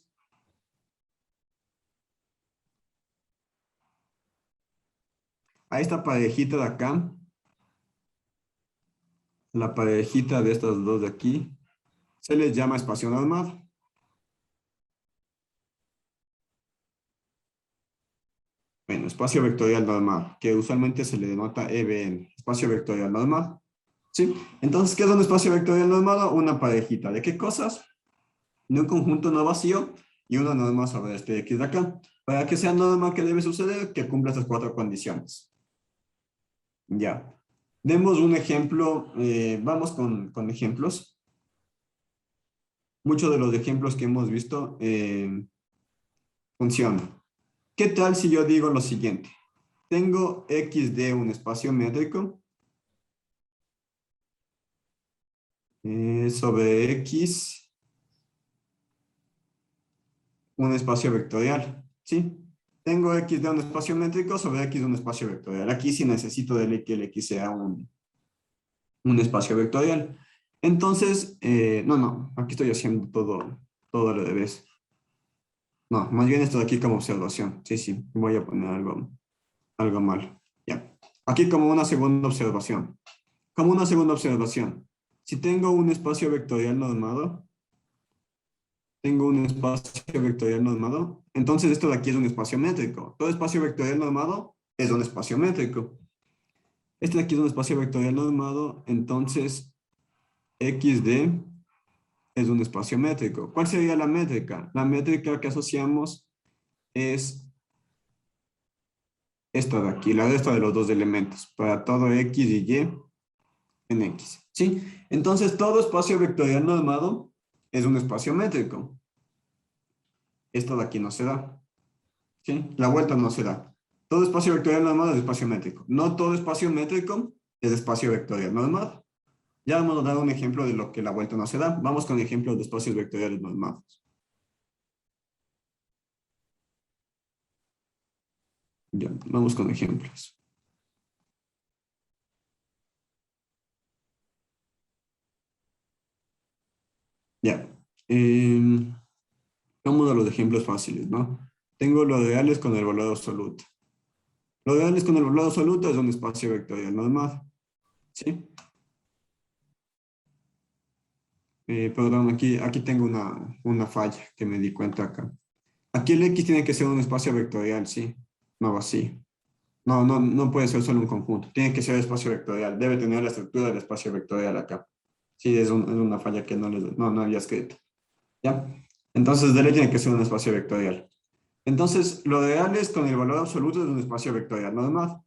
a esta parejita de acá, la parejita de estas dos de aquí, se les llama espacio normado. Bueno, espacio vectorial normal, que usualmente se le denota EVN, espacio vectorial normal. ¿Sí? Entonces, ¿qué es un espacio vectorial normado? Una parejita. ¿De qué cosas? De un conjunto no vacío y una norma sobre este X de acá. Para que sea norma, ¿qué debe suceder? Que cumpla estas cuatro condiciones. Ya. Demos un ejemplo. Vamos con ejemplos. Muchos de los ejemplos que hemos visto funcionan. ¿Qué tal si yo digo lo siguiente? Tengo X de un espacio métrico sobre X un espacio vectorial, ¿sí? Tengo X de un espacio métrico sobre X de un espacio vectorial. Aquí sí necesito que el X sea un espacio vectorial. Entonces, no, aquí estoy haciendo todo al revés. No, más bien esto de aquí como observación. Sí, sí, voy a poner algo mal. Ya. Aquí como una segunda observación. Como una segunda observación. Si tengo un espacio vectorial normado, entonces esto de aquí es un espacio métrico. Todo espacio vectorial normado es un espacio métrico. Este de aquí es un espacio vectorial normado, entonces XD es un espacio métrico. ¿Cuál sería la métrica? La métrica que asociamos es esta de aquí, la de esta de los dos elementos, para todo X y Y en X. ¿Sí? Entonces todo espacio vectorial normado es un espacio métrico. Esto de aquí no se da. ¿Sí? La vuelta no se da. Todo espacio vectorial normado es espacio métrico. No todo espacio métrico es espacio vectorial normado. Ya vamos a dar un ejemplo de lo que la vuelta no se da. Vamos con ejemplos de espacios vectoriales normados. Ya, vamos con ejemplos. Ya. Vamos a los ejemplos fáciles, ¿no? Tengo los reales con el valor absoluto. Los reales con el valor absoluto es un espacio vectorial normado. ¿Sí? Perdón, aquí tengo una falla que me di cuenta acá. Aquí el X tiene que ser un espacio vectorial, ¿sí? No vacío. No puede ser solo un conjunto. Tiene que ser espacio vectorial. Debe tener la estructura del espacio vectorial acá. Sí, es una falla que no había escrito. ¿Ya? Entonces, D tiene que ser un espacio vectorial. Entonces, lo real es con el valor absoluto es un espacio vectorial normal.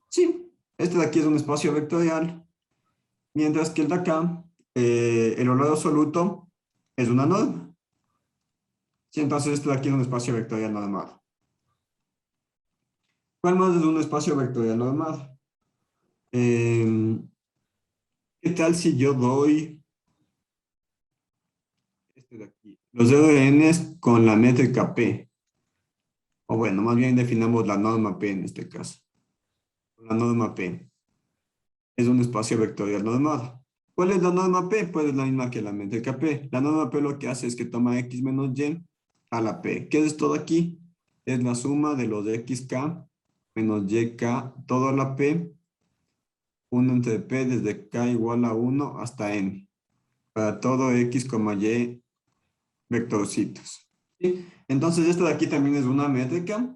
Sí, este de aquí es un espacio vectorial, mientras que el de acá, el valor absoluto es una norma. Sí, entonces este de aquí es un espacio vectorial normal. ¿Cuál más es un espacio vectorial normal? ¿Qué tal si yo doy este de aquí? Los RNs con la métrica P. O bueno, más bien definamos la norma P en este caso. La norma P es un espacio vectorial normado. ¿Cuál es la norma P? Pues es la misma que la métrica P. La norma P lo que hace es que toma X menos Y a la P. ¿Qué es esto de aquí? Es la suma de los XK menos YK, todo a la P, 1 entre P desde K igual a 1 hasta N. Para todo X, Y vectorcitos. ¿Sí? Entonces, esto de aquí también es una métrica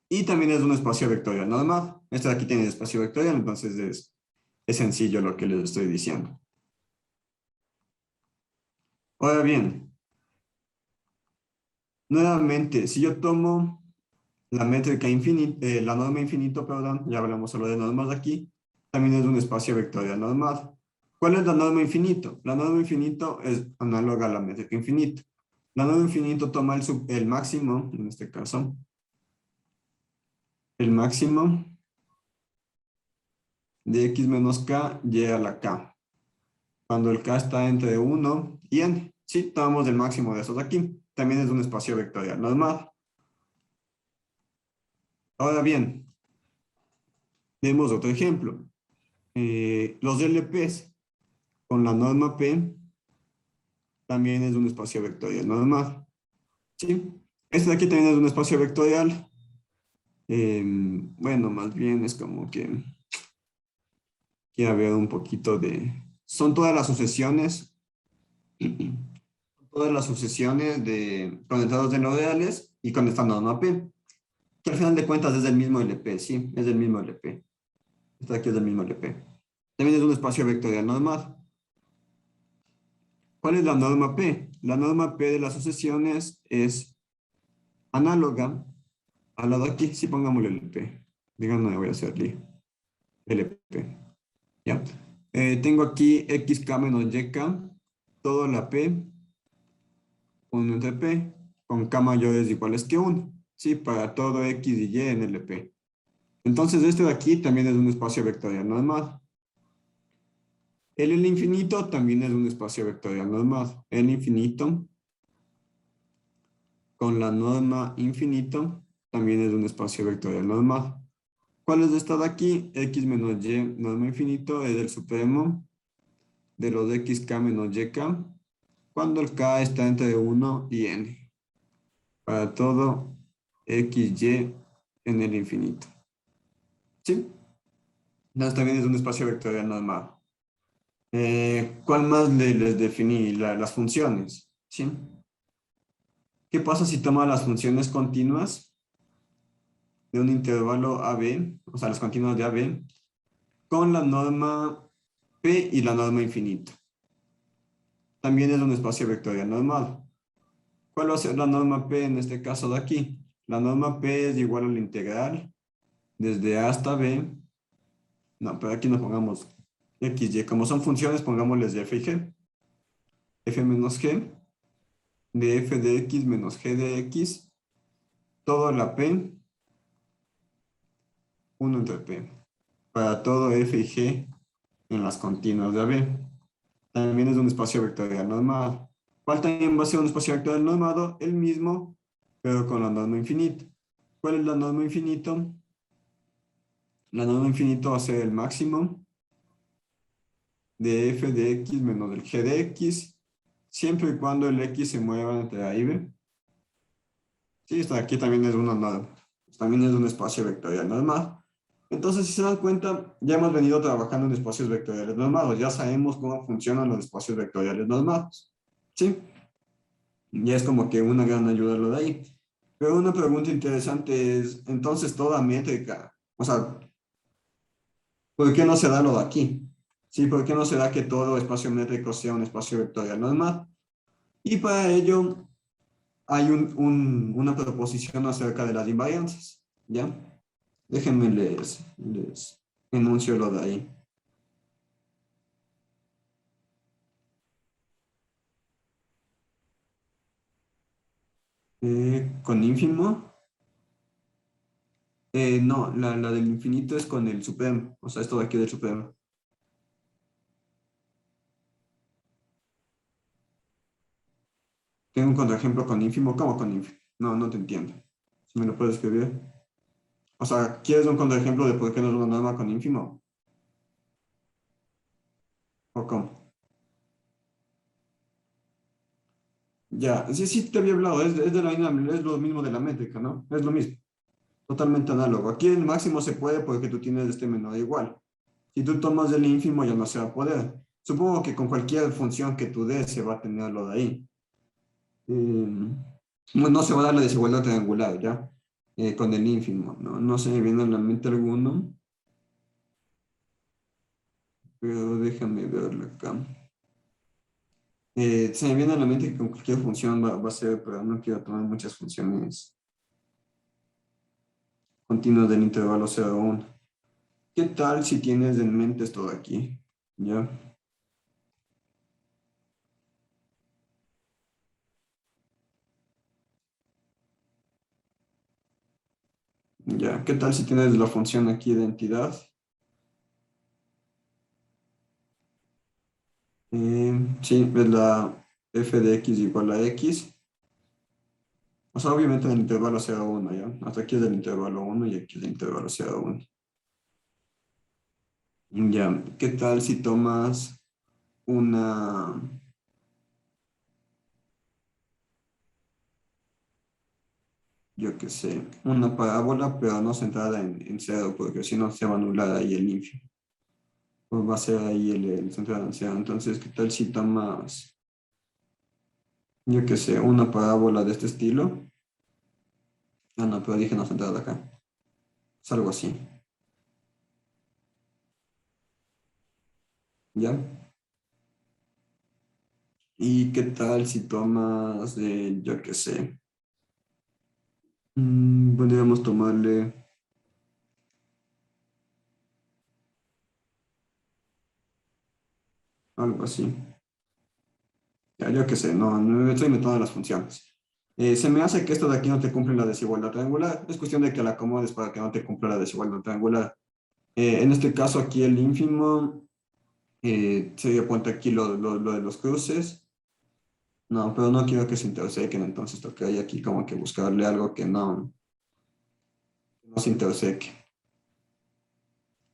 y también es un espacio vectorial normal. Esto de aquí tiene espacio vectorial, entonces es sencillo lo que les estoy diciendo. Ahora bien, nuevamente, si yo tomo la métrica infinita, la norma infinito, perdón, ya hablamos solo de normas aquí, también es un espacio vectorial normal. ¿Cuál es la norma infinito? La norma infinito es análoga a la métrica infinito. La norma infinito toma el máximo, en este caso, el máximo de x menos k, y a la k. Cuando el k está entre 1 y n. Sí, tomamos el máximo de esos aquí. también es un espacio vectorial normal. Ahora bien, vemos otro ejemplo. Los LPs con la norma P también es un espacio vectorial normal. ¿Sí? Este de aquí también es un espacio vectorial. Bueno, más bien es como que quiero ver un poquito de... Son todas las sucesiones, de conectados de nodeales y con esta norma P, que al final de cuentas es el mismo LP, sí, es el mismo LP. Este de aquí es el mismo LP. También es un espacio vectorial normal. ¿Cuál es la norma P? La norma P de las sucesiones es análoga a la de aquí, si pongamos el LP. Digan, no voy a hacer LP. ¿Ya? Tengo aquí XK menos YK, todo la P, 1 entre P, con K mayores iguales que 1. ¿Sí? Para todo X y Y en LP. Entonces, este de aquí también es un espacio vectorial normal. El L infinito también es un espacio vectorial normal. El infinito con la norma infinito también es un espacio vectorial normal. ¿Cuál es esta de aquí? X menos Y, norma infinito, es el supremo de los XK menos YK, cuando el K está entre 1 y N. Para todo XY en el infinito. ¿Sí? Entonces también es un espacio vectorial normal. ¿Cuál más les definí? Las funciones. ¿Sí? ¿Qué pasa si toma las funciones continuas de un intervalo AB, o sea, las continuas de AB, con la norma P y la norma infinita? También es un espacio vectorial normal. ¿Cuál va a ser la norma P en este caso de aquí? La norma P es igual a la integral desde A hasta B. No, pero aquí no pongamos X, Y. Como son funciones, pongámosles de F y G. F menos G, de F de X menos G de X, todo la P, 1 entre P. Para todo F y G en las continuas de AB. También es un espacio vectorial normado. ¿Cuál también va a ser un espacio vectorial normado? El mismo, pero con la norma infinita. ¿Cuál es la norma infinito? La norma infinito va a ser el máximo de f de x menos el g de x, siempre y cuando el x se mueva entre A y B. Sí, está aquí también es una norma. También es un espacio vectorial normal. Entonces, si se dan cuenta, ya hemos venido trabajando en espacios vectoriales normados. Ya sabemos cómo funcionan los espacios vectoriales normados. ¿Sí? Ya es como que una gran ayuda lo de ahí. Pero una pregunta interesante es, entonces, toda métrica, o sea, ¿por qué no se da lo de aquí? Sí, ¿por qué no se da que todo espacio métrico sea un espacio vectorial normal? Y para ello hay una proposición acerca de las invarianzas, ¿ya? Déjenme les enuncio lo de ahí. ¿Con ínfimo? No, la del infinito es con el supremo, o sea, esto de aquí del supremo. Tengo un contraejemplo con ínfimo. ¿Cómo con ínfimo? No, no te entiendo. Si me lo puedes escribir. O sea, ¿quieres un contraejemplo de por qué no es una norma con ínfimo? ¿O cómo? Ya, sí, sí te había hablado, es de la misma, es lo mismo de la métrica, ¿no? Es lo mismo, totalmente análogo. Aquí el máximo se puede porque tú tienes este menor igual. Si tú tomas el ínfimo ya no se va a poder. Supongo que con cualquier función que tú des se va a tener lo de ahí. No se va a dar la desigualdad triangular, ¿ya? Con el ínfimo, ¿no? No se me viene a la mente alguno, pero déjame verlo acá. Se me viene a la mente que con cualquier función va a ser, pero no quiero tomar muchas funciones continuas del intervalo 0 a 1. ¿Qué tal si tienes en mente esto de aquí? ¿Ya? ¿Ya? ¿Qué tal si tienes la función aquí de entidad? Sí, es la f de x igual a x. O sea, obviamente en el intervalo 0, 1, ¿ya? Hasta aquí es el intervalo 1 y aquí es el intervalo 0, 1. Ya, ¿qué tal si tomas una, yo qué sé, una parábola, pero no centrada en cero, porque si no se va a anular ahí el ínfimo. Pues va a ser ahí el centrado en cero. Entonces, ¿qué tal si tomas, yo qué sé, una parábola de este estilo? Ah, no, pero dije no centrada acá. Es algo así. ¿Ya? ¿Y qué tal si tomas, yo qué sé? Podríamos tomarle algo así. Ya, yo qué sé, no me estoy inventando las funciones. Se me hace que esto de aquí no te cumple la desigualdad triangular. Es cuestión de que la acomodes para que no te cumpla la desigualdad triangular. En este caso, aquí el ínfimo se dio cuenta aquí lo de los cruces. No, pero no quiero que se intersequen, entonces tocaría aquí como que buscarle algo que no se interseque.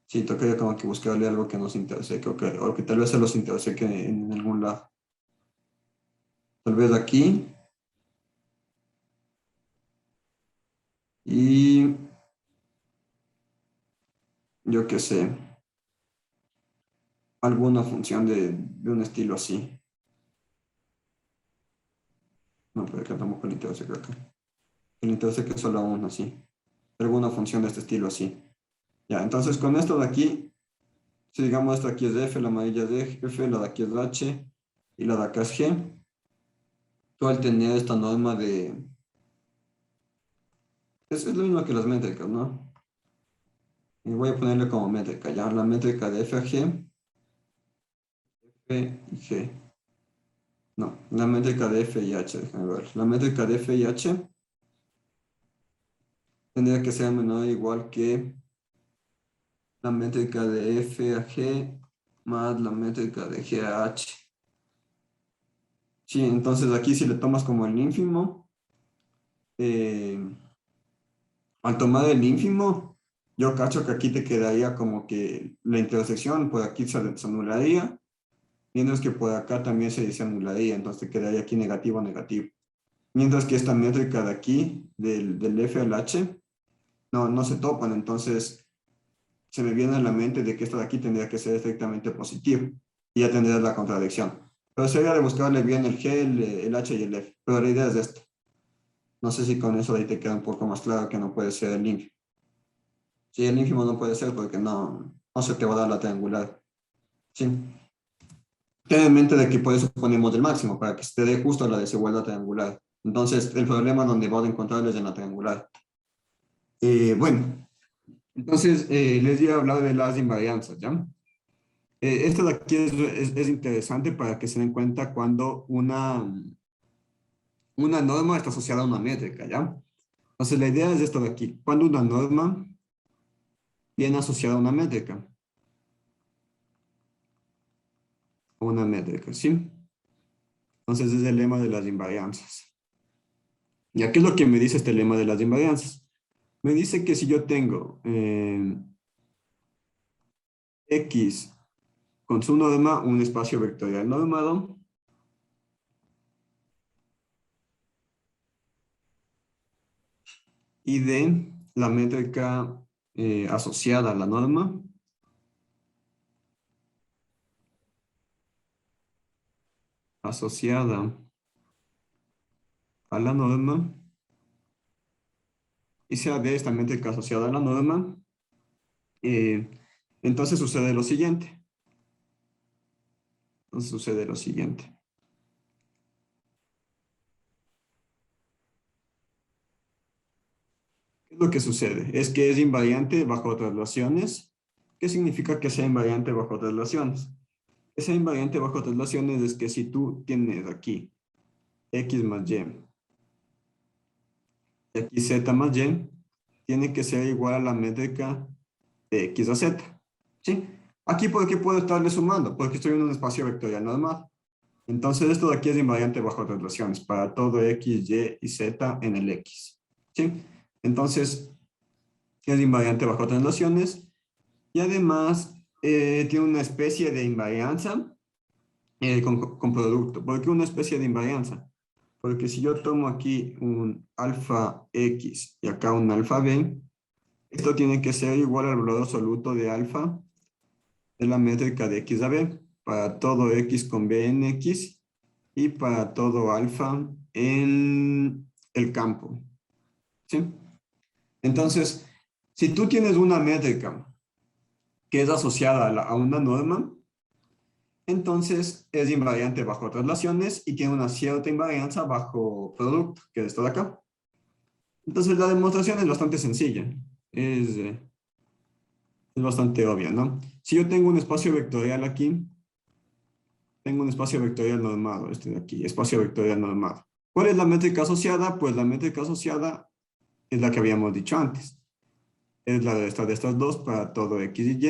Sí, tocaría como que buscarle algo que no se interseque, o que tal vez se los interseque en algún lado. Tal vez aquí, y yo qué sé, alguna función de un estilo así. No, pero acá tampoco el interseque acá. El interseque es solo uno así. Alguna función de este estilo así. Ya, entonces con esto de aquí, si digamos esto aquí es F, la amarilla es de F, la de aquí es H y la de acá es G, tú al tener esta norma de... Es lo mismo que las métricas, ¿no? Y voy a ponerle como métrica, ya, la métrica de F a G, F y G. No, la métrica de F y H, déjame ver. La métrica de F y H tendría que ser menor o igual que la métrica de F a G más la métrica de G a H. Sí, entonces aquí si le tomas como el ínfimo, eh, al tomar el ínfimo, yo cacho que aquí te quedaría como que la intersección por aquí se anularía, mientras que por acá también se anularía, entonces te quedaría aquí negativo, negativo. Mientras que esta métrica de aquí, del F al H, no se topan, entonces se me viene a la mente de que esta de aquí tendría que ser estrictamente positivo, y ya tendrías la contradicción. Pero sería de buscarle bien el G, el H y el F, pero la idea es esta. No sé si con eso ahí te queda un poco más claro que no puede ser el ínfimo. Sí, el ínfimo no puede ser porque no se te va a dar la triangular. Sí. Ten en mente de que por eso ponemos el máximo, para que se te dé justo la desigualdad triangular. Entonces, el problema donde vas a encontrar es en la triangular. Bueno, entonces les iba a hablar de las invarianzas, ¿ya? Esto de aquí es interesante para que se den cuenta cuando una norma está asociada a una métrica, ¿ya? Entonces, la idea es esto de aquí. Cuando una norma viene asociada a una métrica, ¿sí? Entonces, es el lema de las invarianzas. ¿Ya qué es lo que me dice este lema de las invarianzas? Me dice que si yo tengo X con su norma, un espacio vectorial normado, y de la métrica asociada a la norma, asociada a la norma, y sea de esta métrica asociada a la norma, eh, entonces sucede lo siguiente. Entonces sucede lo siguiente. ¿Qué es lo que sucede? Es que es invariante bajo traslaciones. ¿Qué significa que sea invariante bajo traslaciones? Que sea invariante bajo traslaciones es que si tú tienes aquí X más Y y aquí Z más Y, tiene que ser igual a la métrica de X a Z. ¿Sí? Aquí, ¿por qué puedo estarle sumando? Porque estoy en un espacio vectorial normal. Entonces esto de aquí es invariante bajo otras relaciones para todo x, y y z en el x. ¿Sí? Entonces es invariante bajo otras relaciones y además tiene una especie de invarianza con producto. ¿Por qué una especie de invarianza? Porque si yo tomo aquí un alfa x y acá un alfa b, esto tiene que ser igual al valor absoluto de alfa de la métrica de x a b para todo x con b en x y para todo alfa en el campo. ¿Sí? Entonces, si tú tienes una métrica que es asociada a una norma, entonces es invariante bajo otras relaciones y tiene una cierta invarianza bajo producto, que es esto de acá. Entonces la demostración es bastante sencilla, es bastante obvia, ¿no? Si yo tengo un espacio vectorial aquí, tengo un espacio vectorial normado, este de aquí, espacio vectorial normado. ¿Cuál es la métrica asociada? Pues la métrica asociada es la que habíamos dicho antes. Es la de estas dos para todo x y y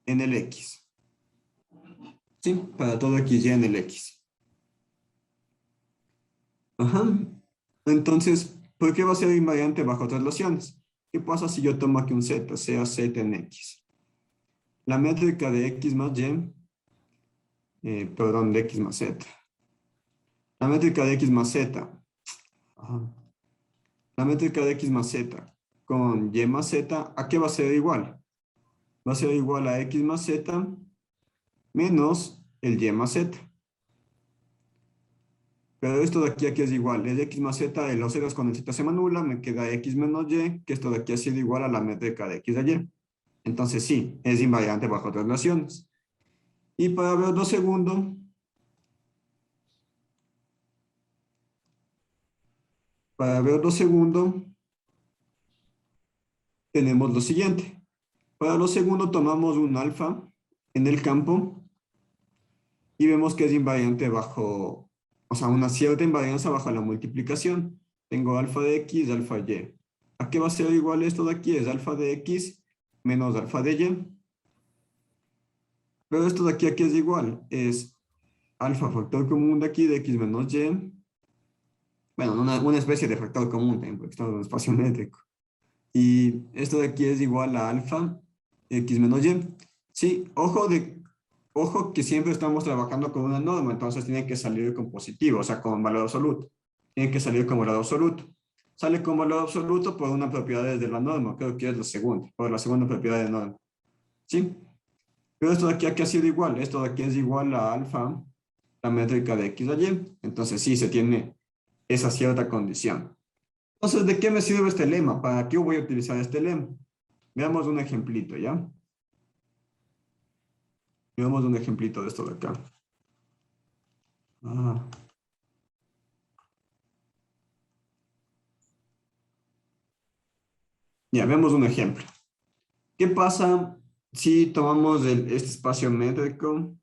en el x. ¿Sí? Para todo x y en el x. Ajá. Entonces, ¿por qué va a ser invariante bajo otras relaciones? ¿Qué pasa si yo tomo aquí un z, sea z en x? La métrica de x más y, perdón, de x más z. La métrica de x más z. Ajá. La métrica de x más z con y más z, ¿a qué va a ser igual? Va a ser igual a x más z menos el y más z. Pero esto de aquí es igual, es x más z, los ceros con el z se me anula, me queda x menos y, que esto de aquí ha sido igual a la métrica de x de y. Entonces sí, es invariante bajo otras relaciones. Y para ver lo segundo, tenemos lo siguiente. Para lo segundo tomamos un alfa en el campo y vemos que es invariante bajo, o sea, una cierta invarianza bajo la multiplicación. Tengo alfa de x, alfa y. ¿A qué va a ser igual esto de aquí? Es alfa de x menos alfa de y. Pero esto de aquí es igual. Es alfa factor común de aquí de x menos y. Bueno, una especie de factor común también, porque estamos en un espacio métrico. Y esto de aquí es igual a alfa x menos y. Sí, ojo que siempre estamos trabajando con una norma, entonces tiene que salir con positivo, o sea, con valor absoluto. Tiene que salir con valor absoluto. Sale con valor absoluto por una propiedad de la norma, creo que es la segunda, por la segunda propiedad de norma. ¿Sí? Pero esto de aquí ha sido igual. Esto de aquí es igual a alfa, la métrica de x a y. Entonces sí, se tiene esa cierta condición. Entonces, ¿de qué me sirve este lema? ¿Para qué voy a utilizar este lema? Veamos un ejemplito, ¿ya? Veamos un ejemplito de esto de acá. Ah. Ya, veamos un ejemplo. ¿Qué pasa si tomamos este espacio métrico?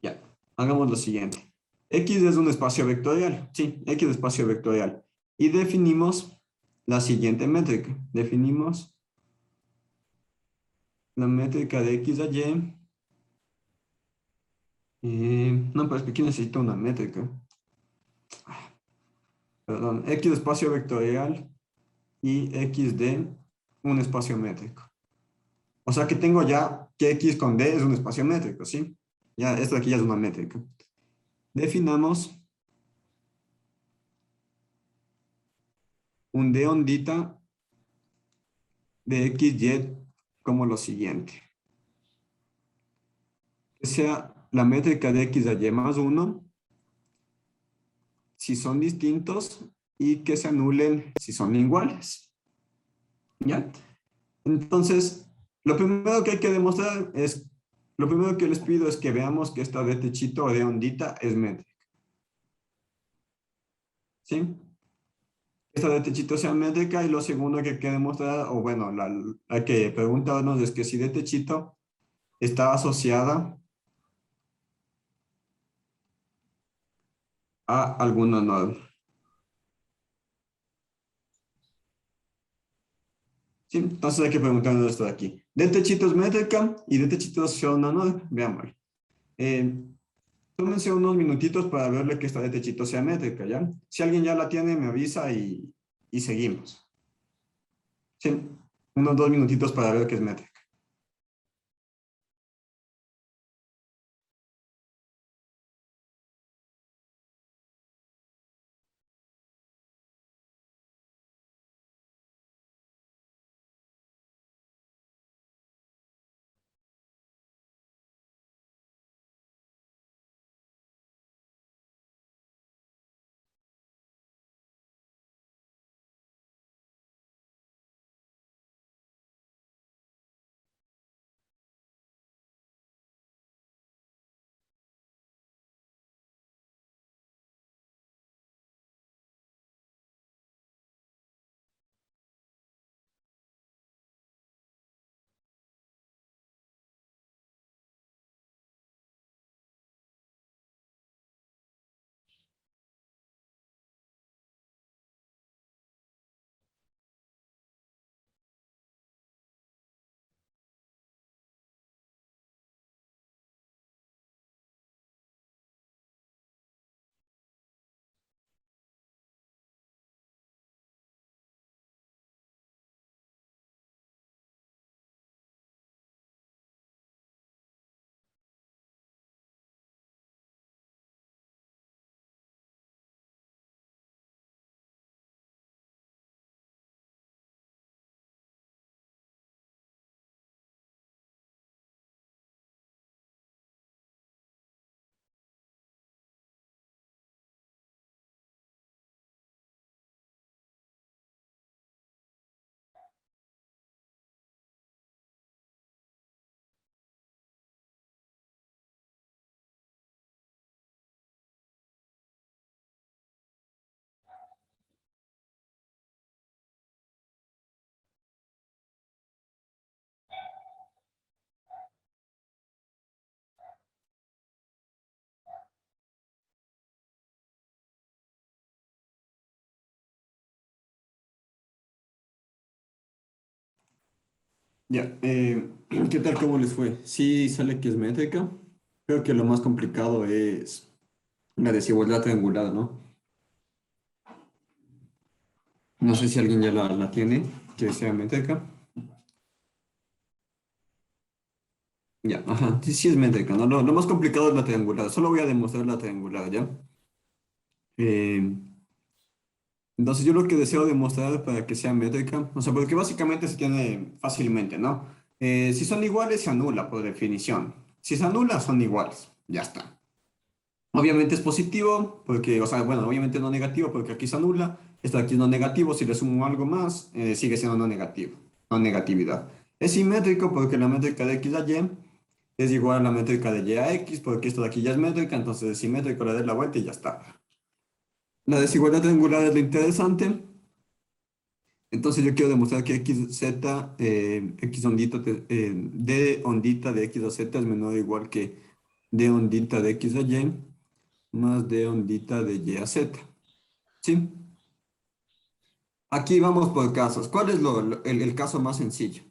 Ya, hagamos lo siguiente. X es un espacio vectorial. Sí, X es espacio vectorial. Y definimos la siguiente métrica. Definimos la métrica de X a Y. No, pero es que aquí necesito una métrica. Perdón, X espacio vectorial y X de un espacio métrico. O sea que tengo ya que X con D es un espacio métrico, ¿sí? Ya, esto de aquí ya es una métrica. Definamos un D ondita de X, Y como lo siguiente. Que sea la métrica de X a Y más 1 si son distintos y que se anulen si son iguales. ¿Ya? Entonces, lo primero que hay que demostrar es, lo primero que les pido es que veamos que esta de techito o de ondita es métrica. ¿Sí? Esta de techito sea métrica y lo segundo que hay que demostrar, o bueno, hay que preguntarnos es que si de techito está asociada a alguna norma. ¿Sí? Entonces hay que preguntarnos esto de aquí. De techito es métrica y de techito asociada a una norma. Veámoslo. Eh, Tómense unos minutitos para verle que esta de techito sea métrica, ¿ya? Si alguien ya la tiene, me avisa y seguimos. Sí, unos 2 minutitos para ver que es métrica. Ya, ¿qué tal? ¿Cómo les fue? Sí, sale que es métrica. Creo que lo más complicado es la desigualdad triangular, ¿no? No sé si alguien ya la tiene, que sea métrica. Ya, ajá, sí, sí es métrica, ¿no? Lo más complicado es la triangular. Solo voy a demostrar la triangular, ¿ya? Eh, entonces yo lo que deseo demostrar para que sea métrica, o sea, porque básicamente se tiene fácilmente, ¿no? Si son iguales, se anula por definición. Si se anula, son iguales. Ya está. Obviamente es positivo, porque, o sea, bueno, obviamente no negativo, porque aquí se anula. Esto de aquí es no negativo, si le sumo algo más, sigue siendo no negativo, no negatividad. Es simétrico porque la métrica de x a y es igual a la métrica de y a x, porque esto de aquí ya es métrica, entonces es simétrico, le doy la vuelta y ya está. La desigualdad triangular es lo interesante. Entonces yo quiero demostrar que x, z, x ondita, d ondita de x a z es menor o igual que d ondita de x a y más d ondita de y a z. ¿Sí? Aquí vamos por casos. ¿Cuál es el caso más sencillo?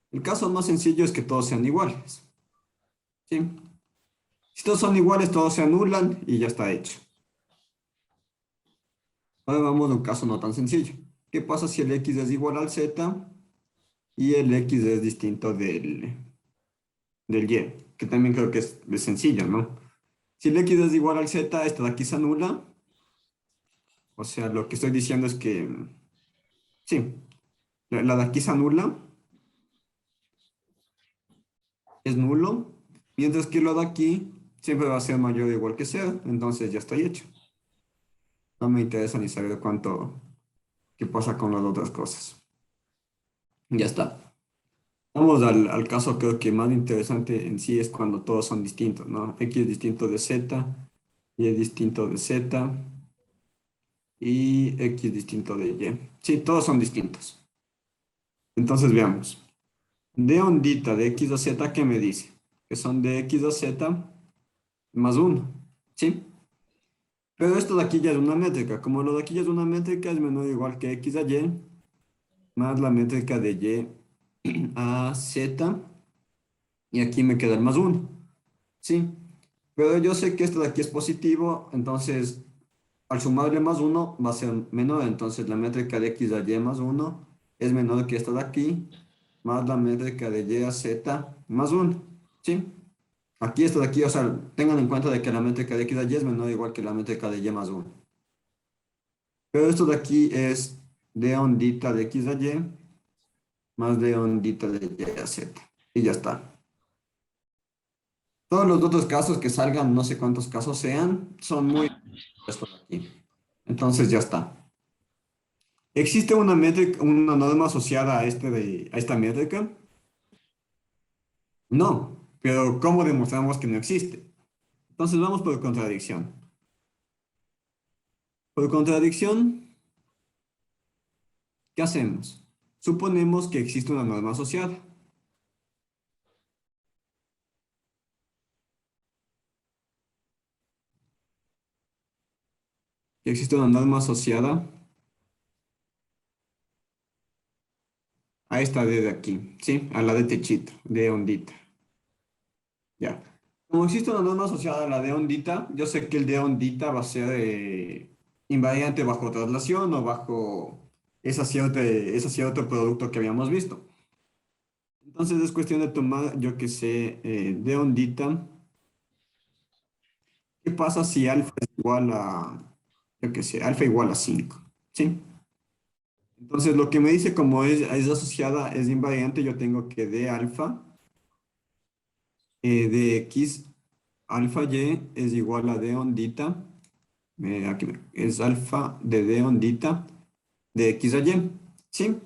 El caso más sencillo es que todos sean iguales. ¿Sí? Si todos son iguales, todos se anulan y ya está hecho. Ahora vamos a un caso no tan sencillo. ¿Qué pasa si el x es igual al z y el x es distinto del y? Que también creo que es sencillo, ¿no? Si el x es igual al z, esta de aquí se anula. O sea, lo que estoy diciendo es que, sí, la de aquí se anula, es nulo, mientras que lo de aquí siempre va a ser mayor o igual que cero, entonces ya estoy hecho. No me interesa ni saber qué pasa con las otras cosas. Ya está. Vamos al caso creo que más interesante en sí es cuando todos son distintos, ¿no? X es distinto de Z, Y es distinto de Z y X distinto de Y. Sí, todos son distintos. Entonces veamos. De ondita de X a Z, ¿qué me dice? Que son de X a Z más uno. ¿Sí? Pero esto de aquí ya es una métrica. Como lo de aquí ya es una métrica, es menor o igual que X a Y más la métrica de Y a Z. Y aquí me queda el más uno. ¿Sí? Pero yo sé que esto de aquí es positivo, entonces al sumarle más uno va a ser menor. Entonces la métrica de x a y más uno es menor que esta de aquí, más la métrica de y a z más uno. ¿Sí? Aquí esto de aquí, o sea, tengan en cuenta de que la métrica de x a y es menor igual que la métrica de y más uno. Pero esto de aquí es de ondita de x a y más de ondita de y a z. Y ya está. Todos los otros casos que salgan, no sé cuántos casos sean, son muy estos de aquí. Entonces ya está. ¿Existe una métrica, una norma asociada a, a esta métrica? No, pero ¿cómo demostramos que no existe? Entonces vamos por contradicción. Por contradicción, ¿qué hacemos? Suponemos que existe una norma asociada. Que existe una norma asociada a esta de aquí, ¿sí? A la de techito, de ondita. Ya. Como existe una norma asociada a la de ondita, yo sé que el de ondita va a ser invariante bajo traslación o bajo ese cierto producto que habíamos visto. Entonces es cuestión de tomar, yo que sé, de ondita. ¿Qué pasa si alfa es igual a, yo que sé, alfa igual a 5? ¿Sí? Entonces lo que me dice como es asociada, es invariante, yo tengo que de alfa de x alfa y es igual a d ondita, aquí es alfa de d ondita de x a y, ¿sí?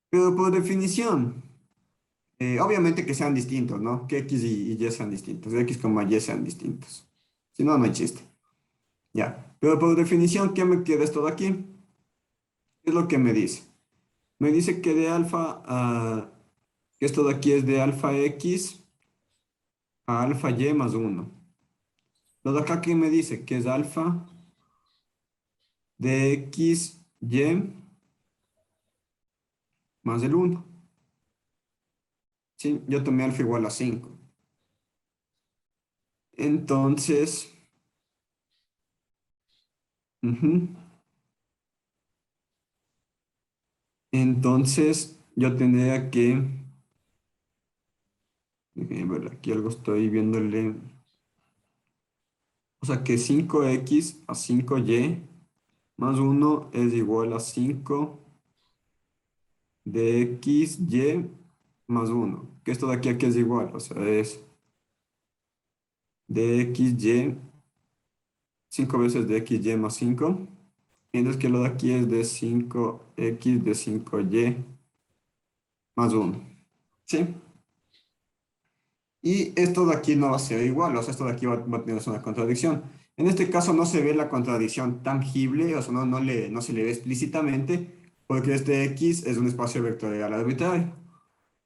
Pero por definición, obviamente que sean distintos, ¿no? Que x y y sean distintos, x, y sean distintos. Si no, no hay chiste. Ya. Pero por definición, ¿qué me queda esto de aquí? ¿Qué es lo que me dice? Me dice que de alfa, que esto de aquí es de alfa x a alfa y más uno. Lo de acá que me dice que es alfa de x, y más el uno. Sí, yo tomé alfa igual a 5. Entonces, ujú, entonces yo tendría que, déjenme ver, aquí algo estoy viéndole, o sea que 5x a 5y más uno es igual a 5 de x, y más uno. Que esto de aquí a aquí es igual, o sea, es de x, y, 5 veces de x, y más 5. Entonces que lo de aquí es de 5x de 5y más uno. ¿Sí? Y esto de aquí no va a ser igual, o sea, esto de aquí va a tener una contradicción. En este caso no se ve la contradicción tangible, o sea, no se le ve explícitamente, porque este x es un espacio vectorial arbitrario.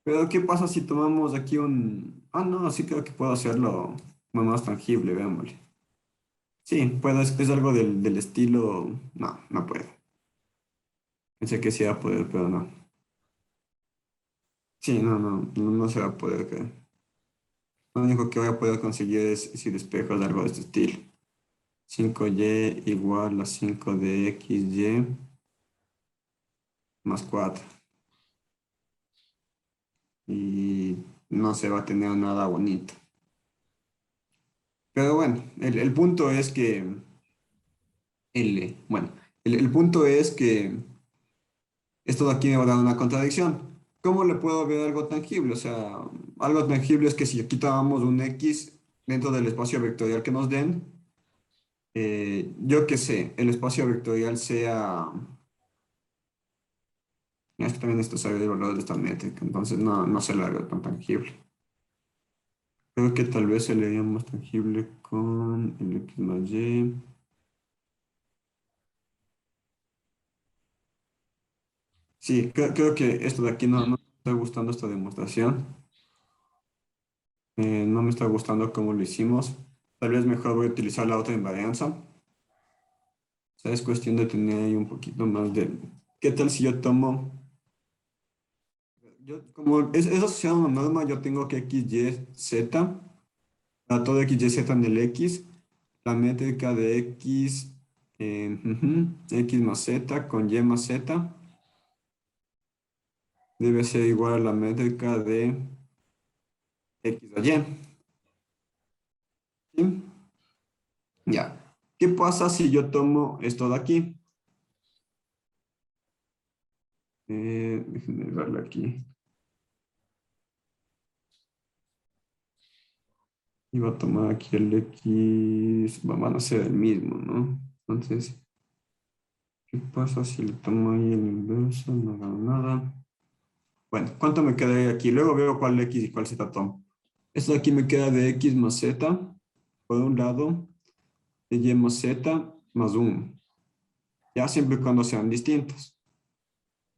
Pero ¿qué pasa si tomamos aquí un... Ah, no, sí creo que puedo hacerlo más tangible, veámosle. Sí, puedo, es algo del estilo... No, no puedo. Pensé que sí iba a poder, pero no. Sí, no se va a poder, creo. Lo único que voy a poder conseguir es si despejo de algo de este estilo. 5y igual a 5 de xy más 4. Y no se va a tener nada bonito. Pero bueno, el punto es que... bueno, el punto es que esto de aquí me va a dar una contradicción. ¿Cómo le puedo ver algo tangible? O sea, algo tangible es que si quitábamos un x dentro del espacio vectorial que nos den, yo qué sé, el espacio vectorial sea... Es que también esto sabe el valor de esta métrica, entonces no se lo hago tan tangible. Creo que tal vez se le haría más tangible con el x más y. Sí, creo que esto de aquí no me está gustando esta demostración. No me está gustando cómo lo hicimos. Tal vez mejor voy a utilizar la otra invarianza. O sea, es cuestión de tener ahí un poquito más de... ¿Qué tal si yo tomo... como es asociado a una norma, yo tengo que x, y, z a todo x, y, z en el x, la métrica de x, x más z con y más z debe ser igual a la métrica de x a y. ¿Sí? Ya. ¿Qué pasa si yo tomo esto de aquí? Déjenme verlo aquí. Iba a tomar aquí el x, van a ser el mismo, ¿no? Entonces, ¿qué pasa si le tomo ahí el inverso? No gano nada. Bueno, ¿cuánto me queda aquí? Luego veo cuál x y cuál z tomo. Esto de aquí me queda de x más z, por un lado, de y más z más 1. Ya siempre y cuando sean distintos.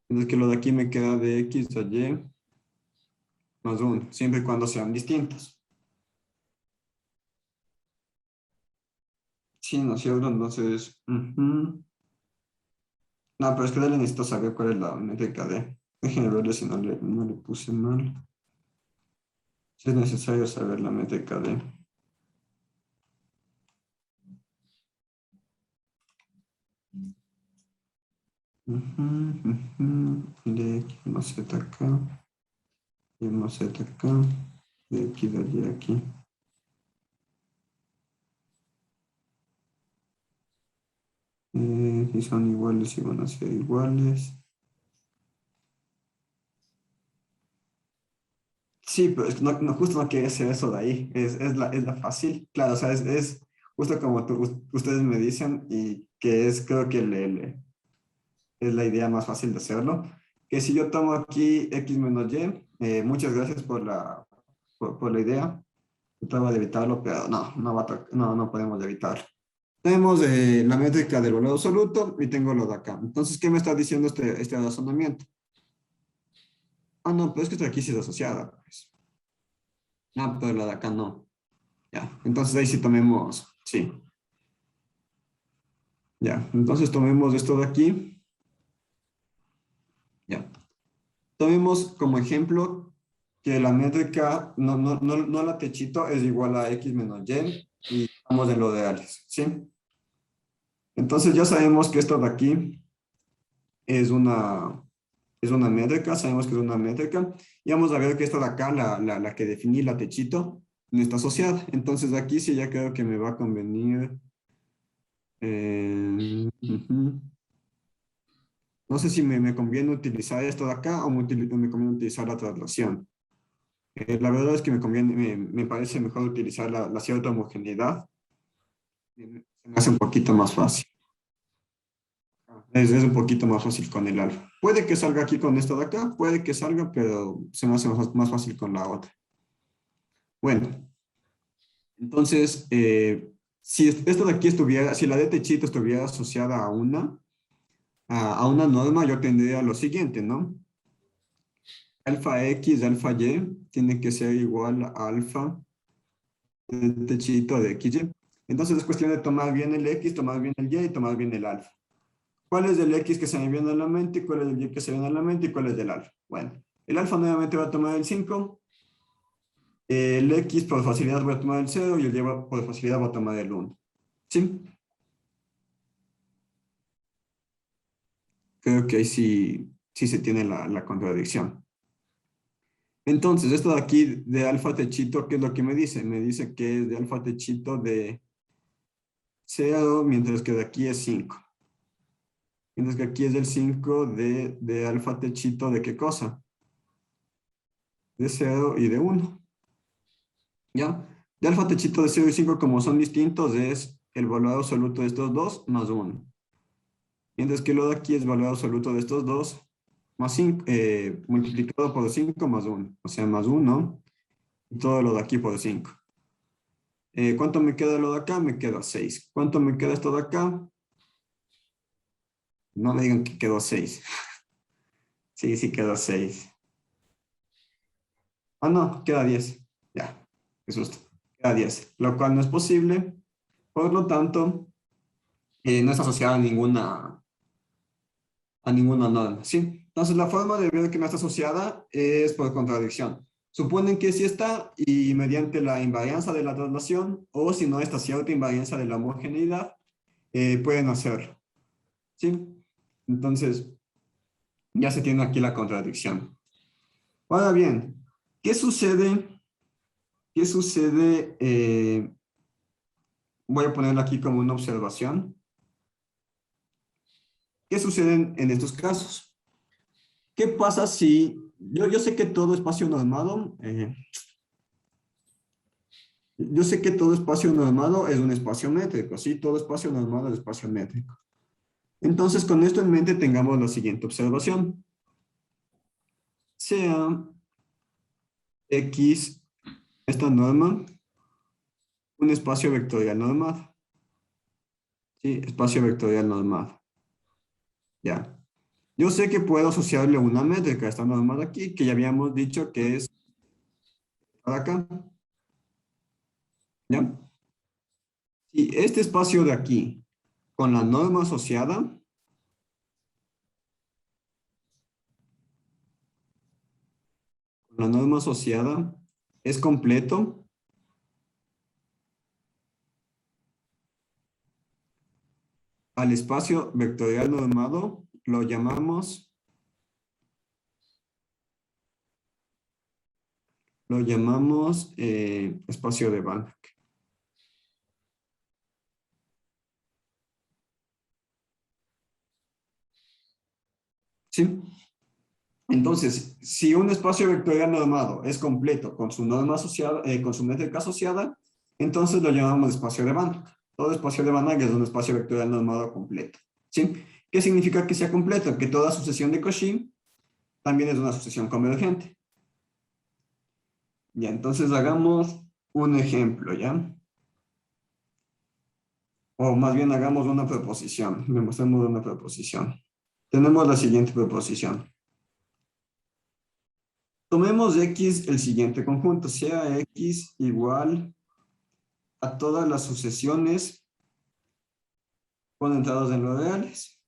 Entonces que lo de aquí me queda de x a y más 1, siempre y cuando sean distintos. Sí, ¿no es cierto? Entonces, no, pero es que le necesito saber cuál es la métrica de. Déjenme verle si no le puse mal. Si es necesario saber la métrica de. De x más z acá. Y más z acá. De x de y aquí. Si son iguales y van a ser iguales. Sí, pero es que justo no quería hacer eso de ahí. Es la fácil. Claro, o sea, es justo como ustedes me dicen y que es, creo que es la idea más fácil de hacerlo. Que si yo tomo aquí x menos y, muchas gracias por la idea. Trataba de evitarlo, pero no podemos evitarlo. Tenemos la métrica del valor absoluto y tengo lo de acá. Entonces, ¿qué me está diciendo este razonamiento? Ah, no, pero es que esta de aquí sí es asociada, pues. Ah, pero la de acá no. Ya, entonces ahí sí tomemos, sí. Ya, entonces tomemos esto de aquí. Ya. Tomemos como ejemplo que la métrica, no la techito, es igual a x menos y y estamos en lo de Alice, ¿sí? Entonces ya sabemos que esto de aquí es una métrica, sabemos que es una métrica, y vamos a ver que esta de acá, la que definí, la techito, no está asociada. Entonces aquí sí ya creo que me va a convenir. No sé si me conviene utilizar esto de acá o me conviene utilizar la traslación. La verdad es que me parece mejor utilizar la cierta homogeneidad. Se me hace un poquito más fácil. Es un poquito más fácil con el alfa. Puede que salga aquí con esto de acá, puede que salga, pero se me hace más fácil con la otra. Bueno, entonces, si esto de aquí estuviera, si la de techito estuviera asociada a una norma, yo tendría lo siguiente, ¿no? Alfa X, alfa Y, tiene que ser igual a alfa de techito de XY. Entonces es cuestión de tomar bien el X, tomar bien el Y y tomar bien el alfa. ¿Cuál es el X que se me viene a la mente? ¿Cuál es el Y que se viene a la mente? ¿Y cuál es el alfa? Bueno, el alfa nuevamente va a tomar el 5. El X por facilidad voy a tomar el 0 y el Y por facilidad voy a tomar el 1. ¿Sí? Creo que ahí sí se tiene la contradicción. Entonces, esto de aquí de alfa techito, ¿qué es lo que me dice? Me dice que es de alfa techito de 0, mientras que de aquí es 5. Mientras que aquí es el 5 de alfa techito de qué cosa? De 0 y de 1. ¿Ya? De alfa techito de 0 y 5, como son distintos, es el valor absoluto de estos dos más 1. Mientras que lo de aquí es el valor absoluto de estos dos más 5, multiplicado por 5 más 1. O sea, más 1 y todo lo de aquí por 5. ¿Cuánto me queda lo de acá? Me queda 6. ¿Cuánto me queda esto de acá? No me digan que quedó 6. Sí, sí quedó 6. Ah, no, queda 10. Ya, qué susto. Queda 10, lo cual no es posible. Por lo tanto, no está asociada a ninguna norma, ¿sí? Entonces, la forma de ver que no está asociada es por contradicción. Suponen que sí está y mediante la invarianza de la traslación o si no esta cierta invarianza de la homogeneidad, pueden hacerlo. ¿Sí? Entonces, ya se tiene aquí la contradicción. Ahora bien, ¿qué sucede? ¿Qué sucede? Voy a ponerlo aquí como una observación. ¿Qué sucede en estos casos? ¿Qué pasa si yo sé que todo espacio normado, yo sé que todo espacio normado es un espacio métrico, ¿sí? Todo espacio normado es espacio métrico. Entonces, con esto en mente, tengamos la siguiente observación. Sea X, esta norma, un espacio vectorial normado. ¿Sí? Espacio vectorial normado. Ya. Yo sé que puedo asociarle una métrica a esta norma de aquí, que ya habíamos dicho que es para acá. ¿Ya? Si este espacio de aquí, con la norma asociada, es completo, al espacio vectorial normado lo llamamos espacio de Banach. ¿Sí? Entonces, si un espacio vectorial normado es completo con su norma asociada, con su métrica asociada, entonces lo llamamos espacio de Banach. Todo espacio de Banach es un espacio vectorial normado completo. ¿Sí? ¿Qué significa que sea completo? Que toda sucesión de Cauchy también es una sucesión convergente. Ya, entonces hagamos un ejemplo, ¿ya? O más bien hagamos una proposición. Demostremos una proposición. Tenemos la siguiente proposición. Tomemos X el siguiente conjunto, sea X igual a todas las sucesiones con entradas en los reales,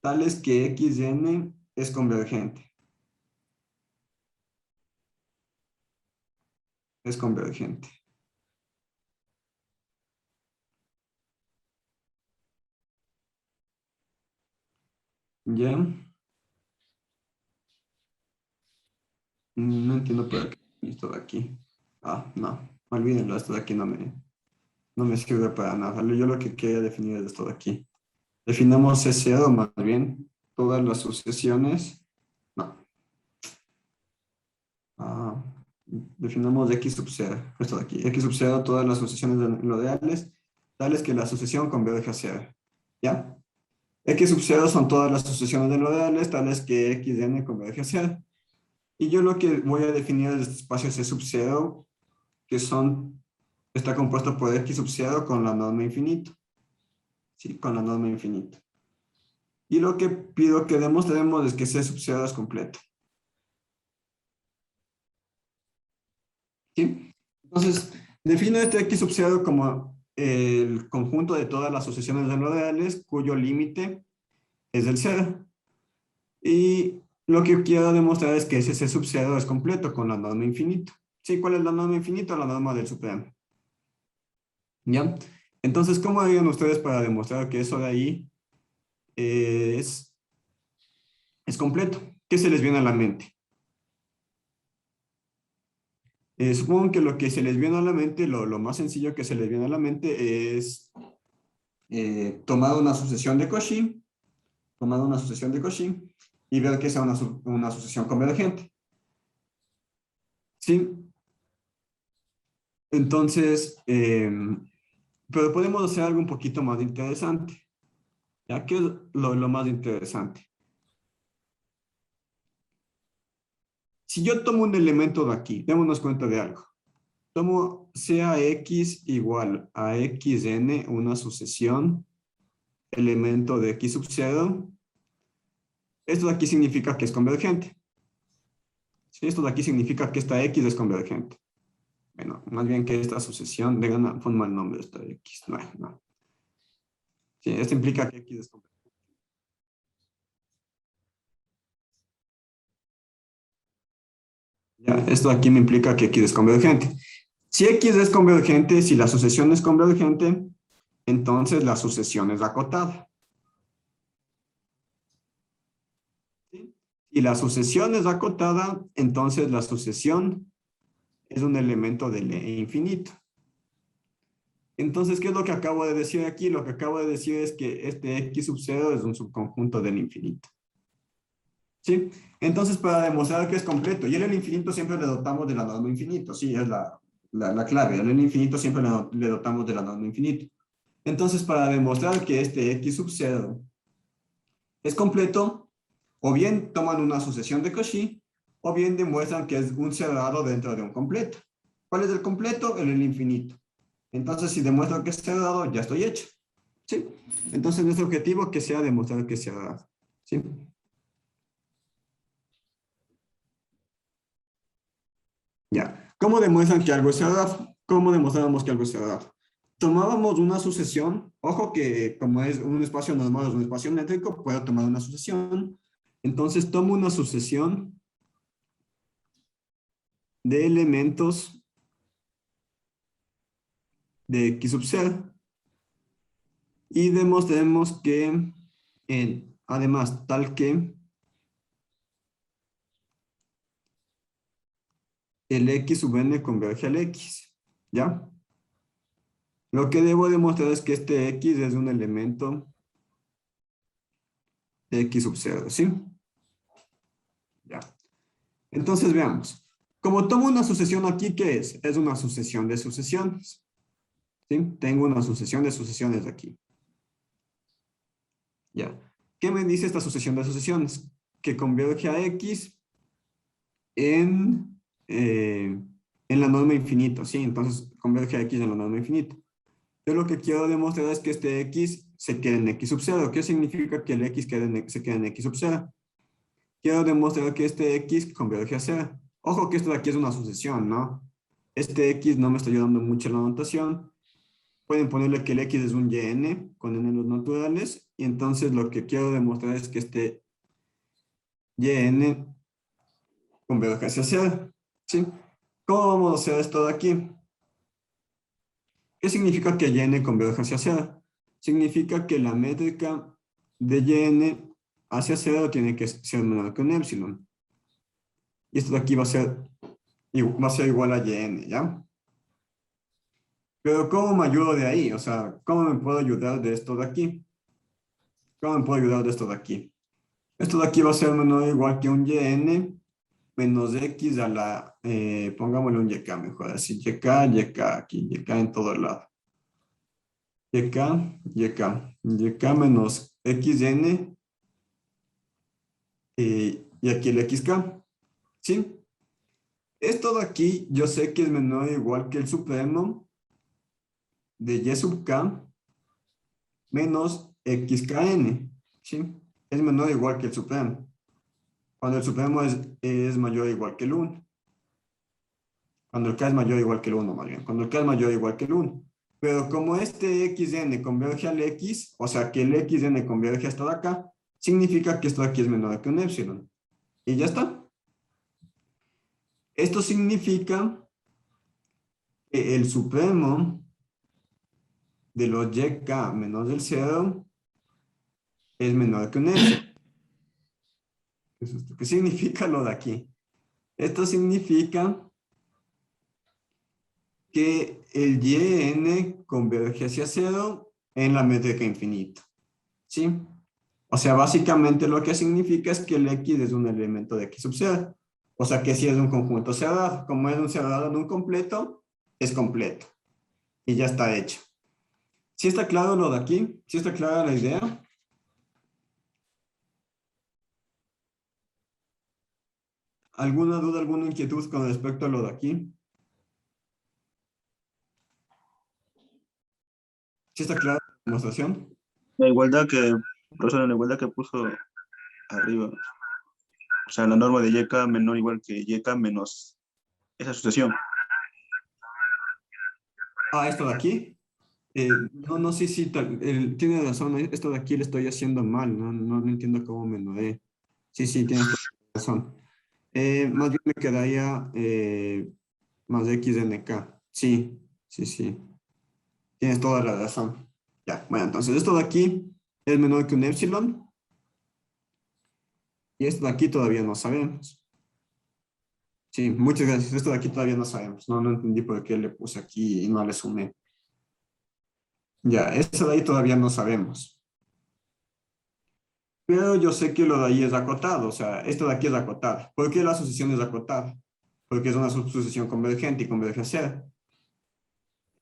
tales que Xn es convergente. Es convergente. ¿Ya? No entiendo por qué esto de aquí. Ah, no. Olvídenlo, esto de aquí no me sirve para nada. Yo lo que quería definir es esto de aquí. Definamos S0 más bien. Todas las sucesiones. No. Ah, definamos X sub 0. Esto de aquí. X sub 0, todas las sucesiones nodales, tales que la sucesión converge a 0. ¿Ya? X sub 0 son todas las sucesiones de nodales, tales que Xn converge a 0. Y yo lo que voy a definir es este espacio C sub 0, que está compuesto por X sub 0 con la norma infinito. Sí, con la norma infinito. Y lo que pido que demostremos es que C sub 0 es completo. ¿Sí? Entonces, defino este X sub 0 como el conjunto de todas las sucesiones de nodales cuyo límite es del 0. Y lo que quiero demostrar es que ese C sub 0 es completo con la norma infinito. ¿Sí? ¿Cuál es la norma infinito? La norma del supremo. ¿Ya? Entonces, ¿cómo harían ustedes para demostrar que eso de ahí es completo? ¿Qué se les viene a la mente? Supongo que lo que se les viene a la mente, lo más sencillo que se les viene a la mente es tomar una sucesión de Cauchy, y ver que sea una sucesión convergente. ¿Sí? Entonces, pero podemos hacer algo un poquito más interesante. ¿Ya? ¿Qué es lo más interesante? Si yo tomo un elemento de aquí, démonos cuenta de algo. Tomo sea X igual a Xn, una sucesión, elemento de X sub 0. Esto de aquí significa que es convergente. ¿Sí? Esto de aquí significa que esta X es convergente. Bueno, más bien que esta sucesión, de una forma el nombre de esta X. No, no. Sí, esto implica que X es convergente. Ya, esto aquí me implica que X es convergente. Si X es convergente, si la sucesión es convergente, entonces la sucesión es acotada. ¿Sí? Si la sucesión es acotada, entonces la sucesión es un elemento del E infinito. Entonces, ¿qué es lo que acabo de decir aquí? Lo que acabo de decir es que este X sub 0 es un subconjunto del infinito. ¿Sí? Entonces, para demostrar que es completo, y en el infinito siempre le dotamos de la norma infinito, sí, es la clave, en el infinito siempre le dotamos de la norma infinito. Entonces, para demostrar que este X sub 0 es completo, o bien toman una sucesión de Cauchy, o bien demuestran que es un cerrado dentro de un completo. ¿Cuál es el completo? El infinito. Entonces, si demuestro que es cerrado, ya estoy hecho. ¿Sí? Entonces, nuestro objetivo es que sea demostrar que es cerrado. ¿Sí? Ya. ¿Cómo demuestran que algo es cerrado? ¿Cómo demostramos que algo es cerrado? Tomábamos una sucesión, ojo que como es un espacio normal, es un espacio métrico, puedo tomar una sucesión. Entonces tomo una sucesión de elementos de X sub 0 y demostremos que, además, tal que el X sub n converge al X, ¿ya? Lo que debo demostrar es que este X es un elemento de X sub 0, ¿sí? Ya. Entonces veamos. Como tomo una sucesión aquí, ¿qué es? Es una sucesión de sucesiones. ¿Sí? Tengo una sucesión de sucesiones aquí. Ya. ¿Qué me dice esta sucesión de sucesiones? Que converge a X en la norma infinito, ¿sí? Entonces converge a X en la norma infinito. Yo lo que quiero demostrar es que este X se quede en X sub 0. ¿Qué significa que el X se quede en X sub 0? Quiero demostrar que este X converge a 0. Ojo que esto de aquí es una sucesión, ¿no? Este X no me está ayudando mucho en la notación. Pueden ponerle que el X es un YN con N los naturales. Y entonces lo que quiero demostrar es que este YN converge hacia 0. ¿Sí? ¿Cómo vamos a hacer esto de aquí? ¿Qué significa que YN converge hacia 0? Significa que la métrica de YN hacia 0 tiene que ser menor que un epsilon. Y esto de aquí va a ser igual a YN, ¿ya? Pero ¿cómo me ayudo de ahí? O sea, ¿cómo me puedo ayudar de esto de aquí? ¿Cómo me puedo ayudar de esto de aquí? Esto de aquí va a ser menor o igual que un YN menos X a la, pongámosle un YK mejor, así, YK aquí, YK en todo lado. YK, YK, YK menos XN y aquí el XK, ¿sí? Esto de aquí yo sé que es menor o igual que el supremo de Y sub K menos XKN, ¿sí? Es menor o igual que el supremo. Cuando el supremo es mayor o igual que el 1. Cuando el K es mayor o igual que el 1, más bien. Cuando el K es mayor o igual que el 1. Pero como este XN converge al X, o sea que el XN converge hasta acá, significa que esto de aquí es menor que un epsilon. Y ya está. Esto significa que el supremo de los YK menos del 0 es menor que un epsilon. ¿Qué significa lo de aquí? Esto significa que el YN converge hacia 0 en la métrica infinita. ¿Sí? O sea, básicamente lo que significa es que el X es un elemento de X sub 0. O sea, que si es un conjunto cerrado. Como es un cerrado en un completo, es completo. Y ya está hecho. ¿Sí está claro lo de aquí? ¿Sí está clara la idea? ¿Alguna duda, alguna inquietud con respecto a lo de aquí? ¿Sí está clara la demostración? La igualdad que, profesor, la igualdad que puso arriba, o sea, la norma de YK menor igual que YK menos esa sucesión. Ah, esto de aquí. No, no, sí, sí, tiene razón. Esto de aquí lo estoy haciendo mal. No, no, no entiendo cómo me lo dé. Sí, sí, tienes toda la razón. Más bien me quedaría más XNK. Sí, sí, sí. Tienes toda la razón. Ya, bueno, entonces esto de aquí es menor que un epsilon y esto de aquí todavía no sabemos. Sí, muchas gracias. Esto de aquí todavía no sabemos. No, no entendí por qué le puse aquí y no le sumé. Ya, esto de ahí todavía no sabemos. Pero yo sé que lo de ahí es acotado, o sea, esto de aquí es acotado. ¿Por qué la asociación es acotada? Porque es una sucesión convergente y converge a cero.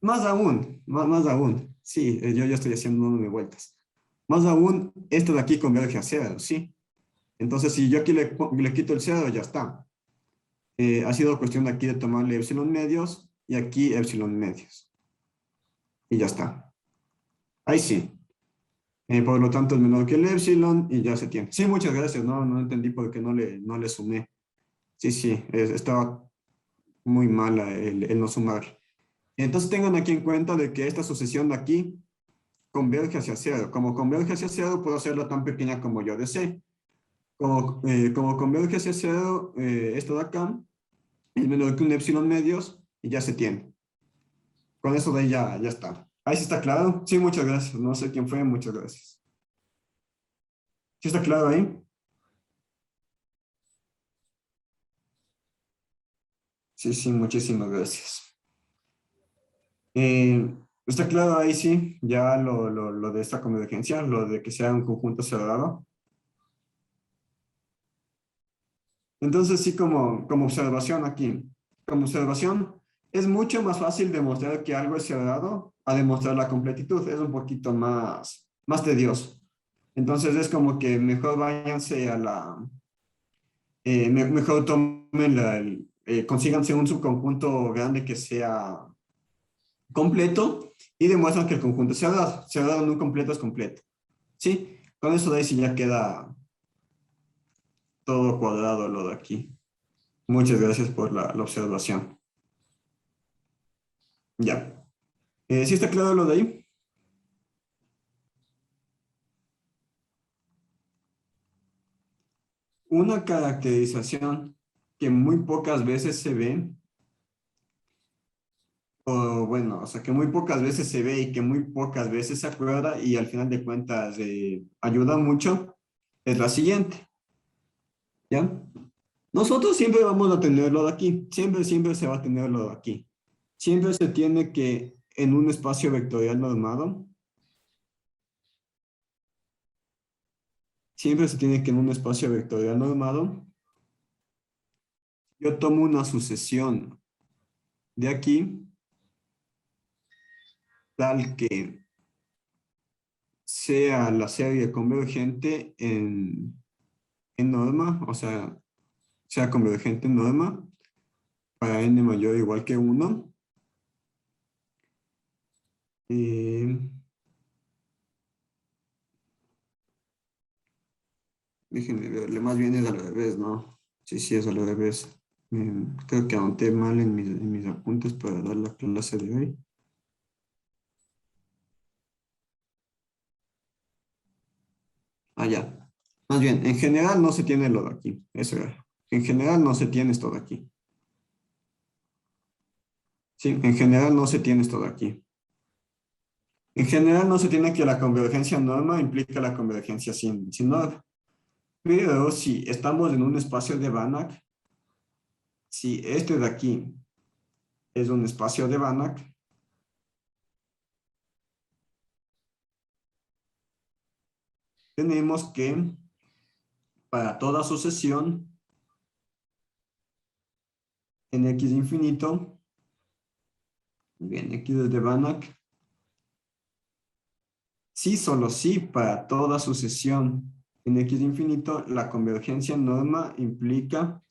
Más aún, más aún. Sí, yo ya estoy haciendo un de vueltas. Más aún, esto de aquí converge a cero, ¿sí? Entonces, si yo aquí le quito el cero, ya está. Ha sido cuestión de aquí de tomarle epsilon medios y aquí epsilon medios. Y ya está. Ahí sí. Por lo tanto, es menor que el epsilon y ya se tiene. Sí, muchas gracias. No, no entendí por qué no le sumé. Sí, sí, estaba muy mala el no sumar. Entonces tengan aquí en cuenta de que esta sucesión de aquí converge hacia cero. Como converge hacia cero, puedo hacerla tan pequeña como yo desee. Como converge hacia cero, esto de acá es menor que un epsilon medios y ya se tiene. Con eso de ahí ya está. Ahí sí está claro. Sí, muchas gracias. No sé quién fue, muchas gracias. ¿Sí está claro ahí? Sí, sí, muchísimas gracias. ¿Está claro ahí sí? Ya lo de esta convergencia, lo de que sea un conjunto cerrado. Entonces, sí, como observación aquí, como observación, es mucho más fácil demostrar que algo es cerrado a demostrar la completitud. Es un poquito más tedioso. Entonces, es como que mejor váyanse mejor tomen consíganse un subconjunto grande que sea completo y demuestran que el conjunto es cerrado. Cerrado en un completo es completo. ¿Sí? Con eso de ahí sí ya queda todo cuadrado lo de aquí. Muchas gracias por la observación. Ya. ¿Sí está claro lo de ahí? Una caracterización que muy pocas veces se ve, o bueno, o sea, que muy pocas veces se ve y que muy pocas veces se acuerda y al final de cuentas ayuda mucho, es la siguiente, ¿ya? Nosotros siempre vamos a tenerlo de aquí, siempre se va a tenerlo de aquí. Siempre se tiene que en un espacio vectorial normado, siempre se tiene que en un espacio vectorial normado, yo tomo una sucesión de aquí tal que sea la serie convergente en norma, o sea convergente en norma para n mayor o igual que 1. Eh, Déjenme verle, más bien es al revés, ¿no? Sí, sí, es al revés. Creo que anoté mal en mis apuntes para dar la clase de hoy. Ah, ya. Más bien, en general no se tiene lo de aquí. Eso era. En general no se tiene esto de aquí. Sí, en general no se tiene esto de aquí. En general no se tiene que la convergencia norma implica la convergencia sin norma. Pero si estamos en un espacio de Banach, si este de aquí es un espacio de Banach, tenemos que para toda sucesión en X infinito, bien, X es de Banach, sí, solo sí, para toda sucesión en X infinito, la convergencia norma implica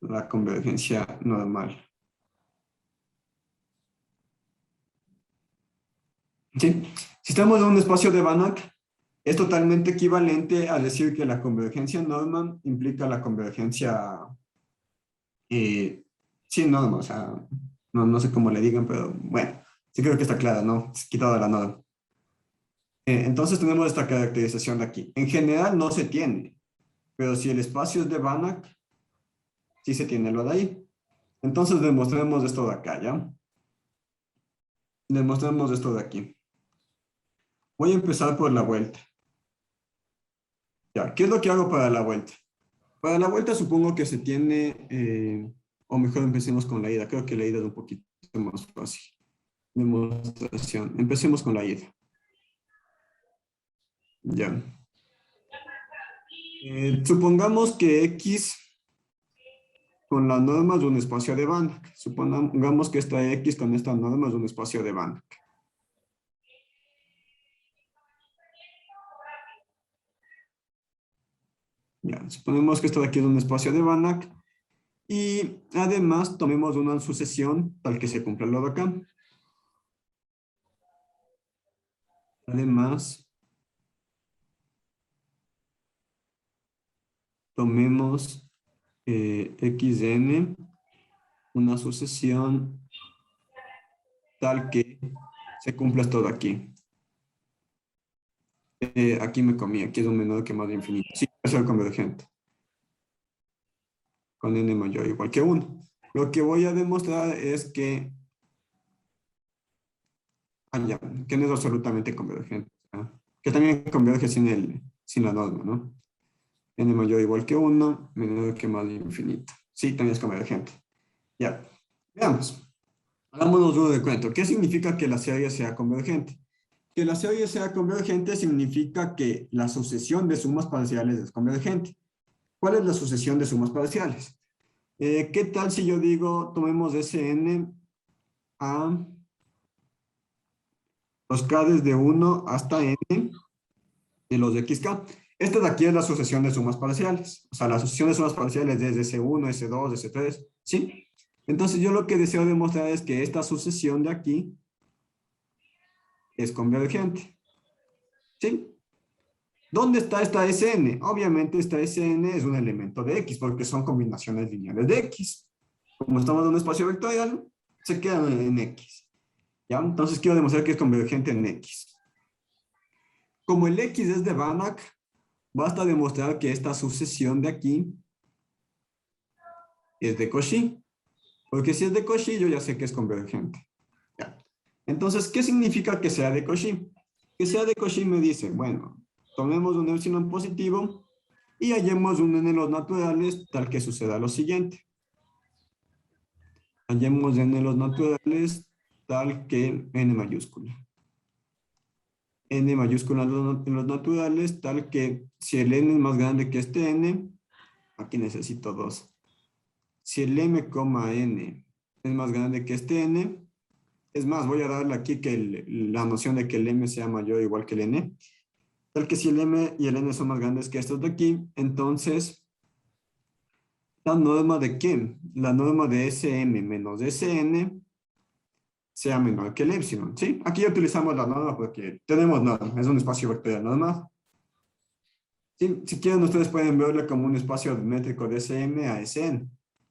la convergencia normal. ¿Sí? Si estamos en un espacio de Banach, es totalmente equivalente a decir que la convergencia norma implica la convergencia sin norma, o sea, no sé cómo le digan, pero bueno, sí creo que está claro, ¿no? Quitado de la norma. Entonces tenemos esta caracterización de aquí. En general no se tiene, Pero si el espacio es de Banach, sí se tiene lo de ahí. Entonces demostremos esto de acá, ¿ya? Demostremos esto de aquí. Voy a empezar por la vuelta. Ya, ¿qué es lo que hago para la vuelta? Para la vuelta supongo que se tiene, o mejor empecemos con la ida. Creo que la ida es un poquito más fácil. Demostración. Empecemos con la ida. Ya. Supongamos que X con la norma es un espacio de Banach. Supongamos que esta X con esta norma es un espacio de Banach. Ya, suponemos que esto de aquí es un espacio de Banach. Y además tomemos una sucesión tal que se cumpla lo de acá. Además, tomemos xn, una sucesión tal que se cumpla esto de aquí. Aquí me comí, aquí es un menor que más de infinito. Sí, es el convergente. Con n mayor o igual que 1. Lo que voy a demostrar es que, que no es absolutamente convergente. Que también converge sin la norma, ¿no? N mayor o igual que 1, menor que más de infinito. Sí, también es convergente. Ya, veamos. Hagámonos uno de cuento. ¿Qué significa que la serie sea convergente? Que la serie sea convergente significa que la sucesión de sumas parciales es convergente. ¿Cuál es la sucesión de sumas parciales? ¿Qué tal si yo digo, tomemos Sn a los k desde 1 hasta n de los de xk? Esta de aquí es la sucesión de sumas parciales. O sea, la sucesión de sumas parciales desde S1, S2, S3, ¿sí? Entonces yo lo que deseo demostrar es que esta sucesión de aquí es convergente, ¿sí? ¿Dónde está esta Sn? Obviamente esta Sn es un elemento de X porque son combinaciones lineales de X. Como estamos en un espacio vectorial, se quedan en X. ¿Ya? Entonces quiero demostrar que es convergente en X. Como el X es de Banach, basta demostrar que esta sucesión de aquí es de Cauchy. Porque si es de Cauchy, yo ya sé que es convergente. ¿Ya? Entonces, ¿qué significa que sea de Cauchy? Que sea de Cauchy me dice, bueno, tomemos un epsilon positivo y hallemos un n en los naturales tal que suceda lo siguiente. Hallemos n en los naturales tal que n mayúscula. N mayúscula en los naturales tal que si el n es más grande que este n, aquí necesito 2. Si el m, n es más grande que este n, es más, voy a darle aquí que la noción de que el m sea mayor o igual que el n, tal que si el m y el n son más grandes que estos de aquí, entonces, ¿la norma de qué? La norma de Sm menos Sn sea menor que el epsilon, ¿sí? Aquí utilizamos la norma porque tenemos norma, es un espacio vectorial normal. ¿Sí? Si quieren, ustedes pueden verlo como un espacio métrico de Sm a Sn.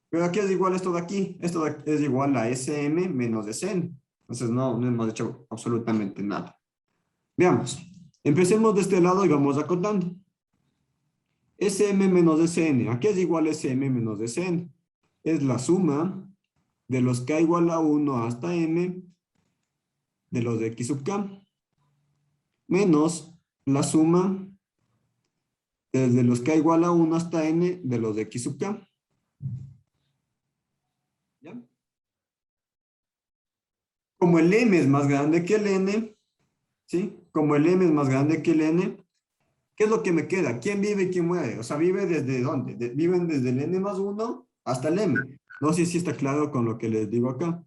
Pero aquí es igual esto de aquí. Esto de aquí es igual a Sm menos Sn. Entonces no hemos hecho absolutamente nada. Veamos. Empecemos de este lado y vamos acotando. Sm menos Sn. ¿A qué es igual Sm menos Sn? Es la suma de los k igual a 1 hasta m de los de x sub k menos la suma desde los k igual a 1 hasta n de los de x sub k. ¿Ya? Como el m es más grande que el n, ¿sí? Como el m es más grande que el n, ¿qué es lo que me queda? ¿Quién vive y quién muere? O sea, ¿vive desde dónde? Viven desde el n más 1 hasta el m. No sé si está claro con lo que les digo acá.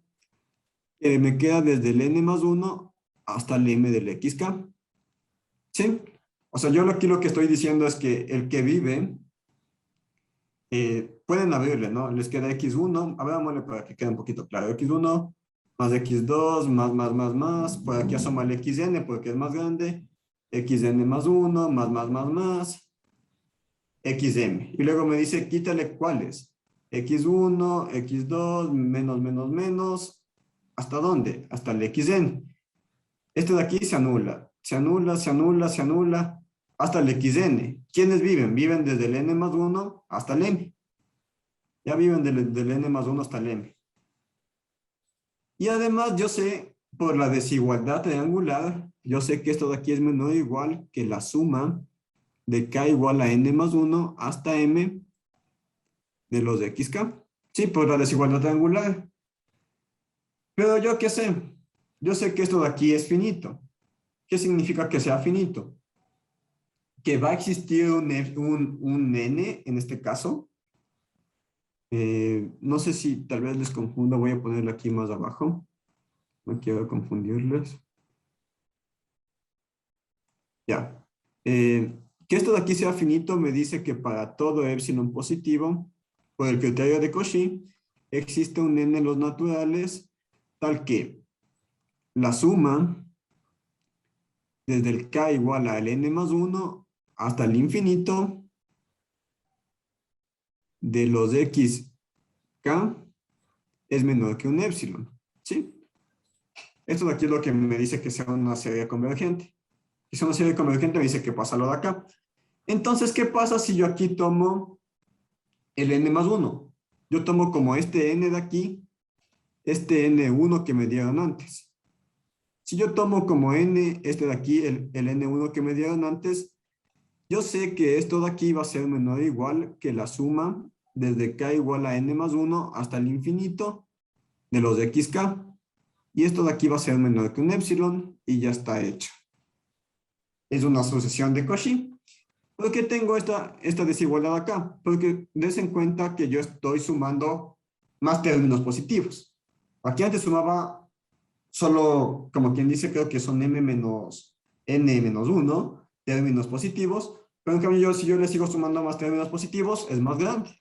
Me queda desde el n más 1 hasta el m del xk. ¿Sí? O sea, yo aquí lo que estoy diciendo es que el que vive, pueden abrirle, ¿no? Les queda x1, abrámosle para que quede un poquito claro. x1 más x2, más. Por aquí asoma el xn porque es más grande. Xn más 1, más. Xm. Y luego me dice, quítale cuáles. X1, X2, menos. ¿Hasta dónde? Hasta el Xn. Este de aquí se anula. Se anula. hasta el xn. ¿Quiénes viven? Viven desde el n más 1 hasta el m. Ya viven del n más 1 hasta el m. Y además yo sé, por la desigualdad triangular, yo sé que esto de aquí es menor o igual que la suma de k igual a n más 1 hasta m de los de xk. Sí, por la desigualdad triangular. Pero yo qué sé. Yo sé que esto de aquí es finito. ¿Qué significa que sea finito? Que va a existir un n en este caso. No sé si tal vez les confundo. Voy a ponerlo aquí más abajo. No quiero confundirles. Ya. Que esto de aquí sea finito me dice que para todo epsilon positivo, por el criterio de Cauchy, existe un n en los naturales tal que la suma desde el k igual al n más 1 hasta el infinito de los xk es menor que un epsilon. ¿Sí? Esto de aquí es lo que me dice que sea una serie convergente. Si es una serie convergente me dice que pasa lo de acá. Entonces, ¿qué pasa si yo aquí tomo el n más 1? Yo tomo como este n de aquí, este n1 que me dieron antes. Si yo tomo como n este de aquí, el n1 que me dieron antes, yo sé que esto de aquí va a ser menor o igual que la suma desde k igual a n más 1 hasta el infinito de los de xk. Y esto de aquí va a ser menor que un epsilon y ya está hecho. Es una sucesión de Cauchy. ¿Por qué tengo esta desigualdad acá? Porque des en cuenta que yo estoy sumando más términos positivos. Aquí antes sumaba solo, como quien dice, creo que son m menos n menos 1 términos positivos, pero en cambio si yo le sigo sumando más términos positivos, es más grande.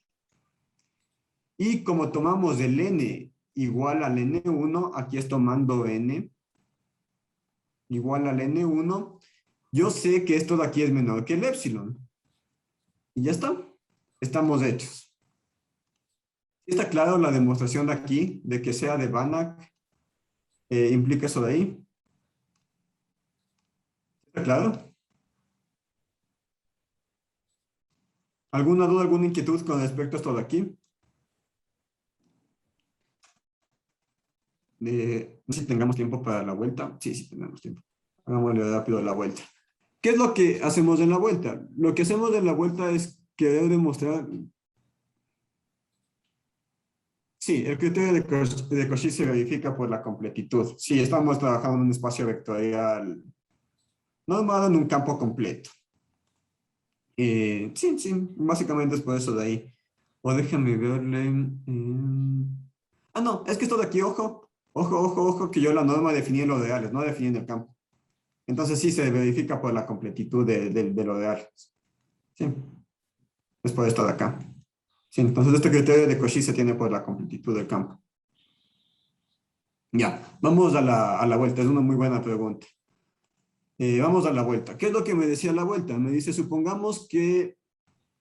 Y como tomamos el n igual al n1, aquí es tomando n igual al n1, yo sé que esto de aquí es menor que el epsilon. Y ya está. Estamos hechos. ¿Está claro la demostración de aquí, de que sea de Banach, implica eso de ahí? ¿Está claro? ¿Alguna duda, alguna inquietud con respecto a esto de aquí? No sé si tengamos tiempo para la vuelta. Sí, sí tenemos tiempo. Hagámosle rápido la vuelta. ¿Qué es lo que hacemos en la vuelta? Lo que hacemos en la vuelta es querer demostrar. Sí, el criterio de Cauchy se verifica por la completitud. Sí, estamos trabajando en un espacio vectorial normado en un campo completo. Sí, sí, básicamente es por eso de ahí. O déjame verle. No, es que esto de aquí, ojo, que yo la norma definí en los reales, no definí en el campo. Entonces sí se verifica por la completitud de los reales. Sí, es por esto de acá. Sí, entonces este criterio de Cauchy se tiene por la completitud del campo. Ya, vamos a la vuelta, es una muy buena pregunta. Vamos a la vuelta. ¿Qué es lo que me decía la vuelta? Me dice, supongamos que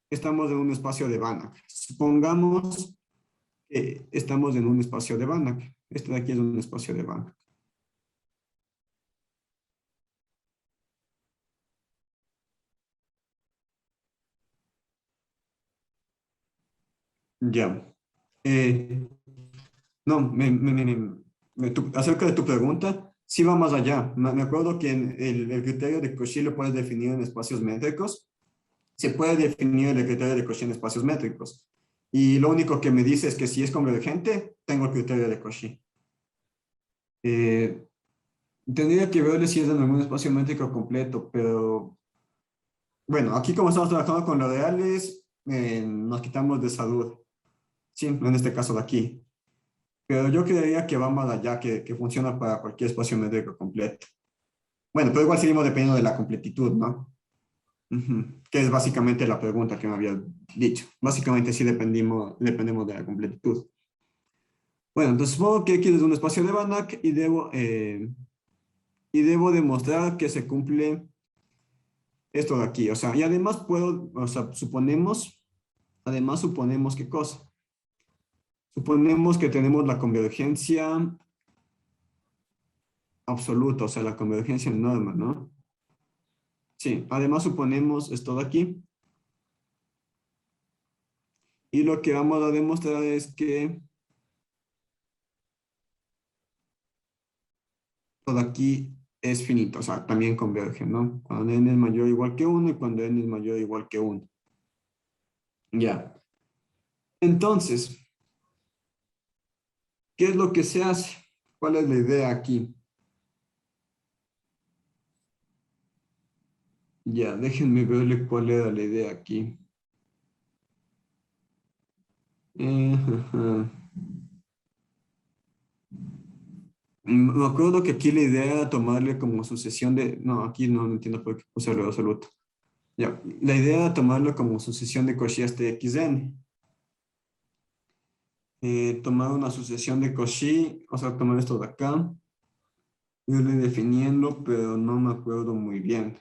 estamos en un espacio de Banach. Supongamos que estamos en un espacio de Banach. Este de aquí es un espacio de Banach. Ya. No, acerca de tu pregunta, sí va más allá. Me acuerdo que en el criterio de Cauchy lo puedes definir en espacios métricos. Se puede definir el criterio de Cauchy en espacios métricos. Y lo único que me dice es que si es convergente, tengo el criterio de Cauchy. Tendría que verle si es en algún espacio métrico completo, pero bueno, aquí como estamos trabajando con los reales, nos quitamos de salud. Sí, en este caso de aquí. Pero yo creería que va más allá, que funciona para cualquier espacio métrico completo. Bueno, pero igual seguimos dependiendo de la completitud, ¿no? Que es básicamente la pregunta que me había dicho. Básicamente sí dependemos de la completitud. Bueno, entonces supongo que aquí es un espacio de Banach y debo demostrar que se cumple esto de aquí. O sea, y además suponemos qué cosa. Suponemos que tenemos la convergencia absoluta, o sea, la convergencia en norma, ¿no? Sí, además suponemos esto de aquí. Y lo que vamos a demostrar es que todo aquí es finito, o sea, también converge, ¿no? Cuando n es mayor o igual que 1 y cuando n es mayor o igual que 1. Ya. Entonces, ¿qué es lo que se hace? ¿Cuál es la idea aquí? Ya, déjenme verle cuál era la idea aquí. Ajá. Me acuerdo que aquí la idea era tomarle como sucesión de... No, aquí no entiendo por qué puse lo absoluto. Ya, la idea era tomarlo como sucesión de Cauchy hasta xn. Tomar una sucesión de Cauchy, o sea, tomar esto de acá, irle definiendo, pero no me acuerdo muy bien.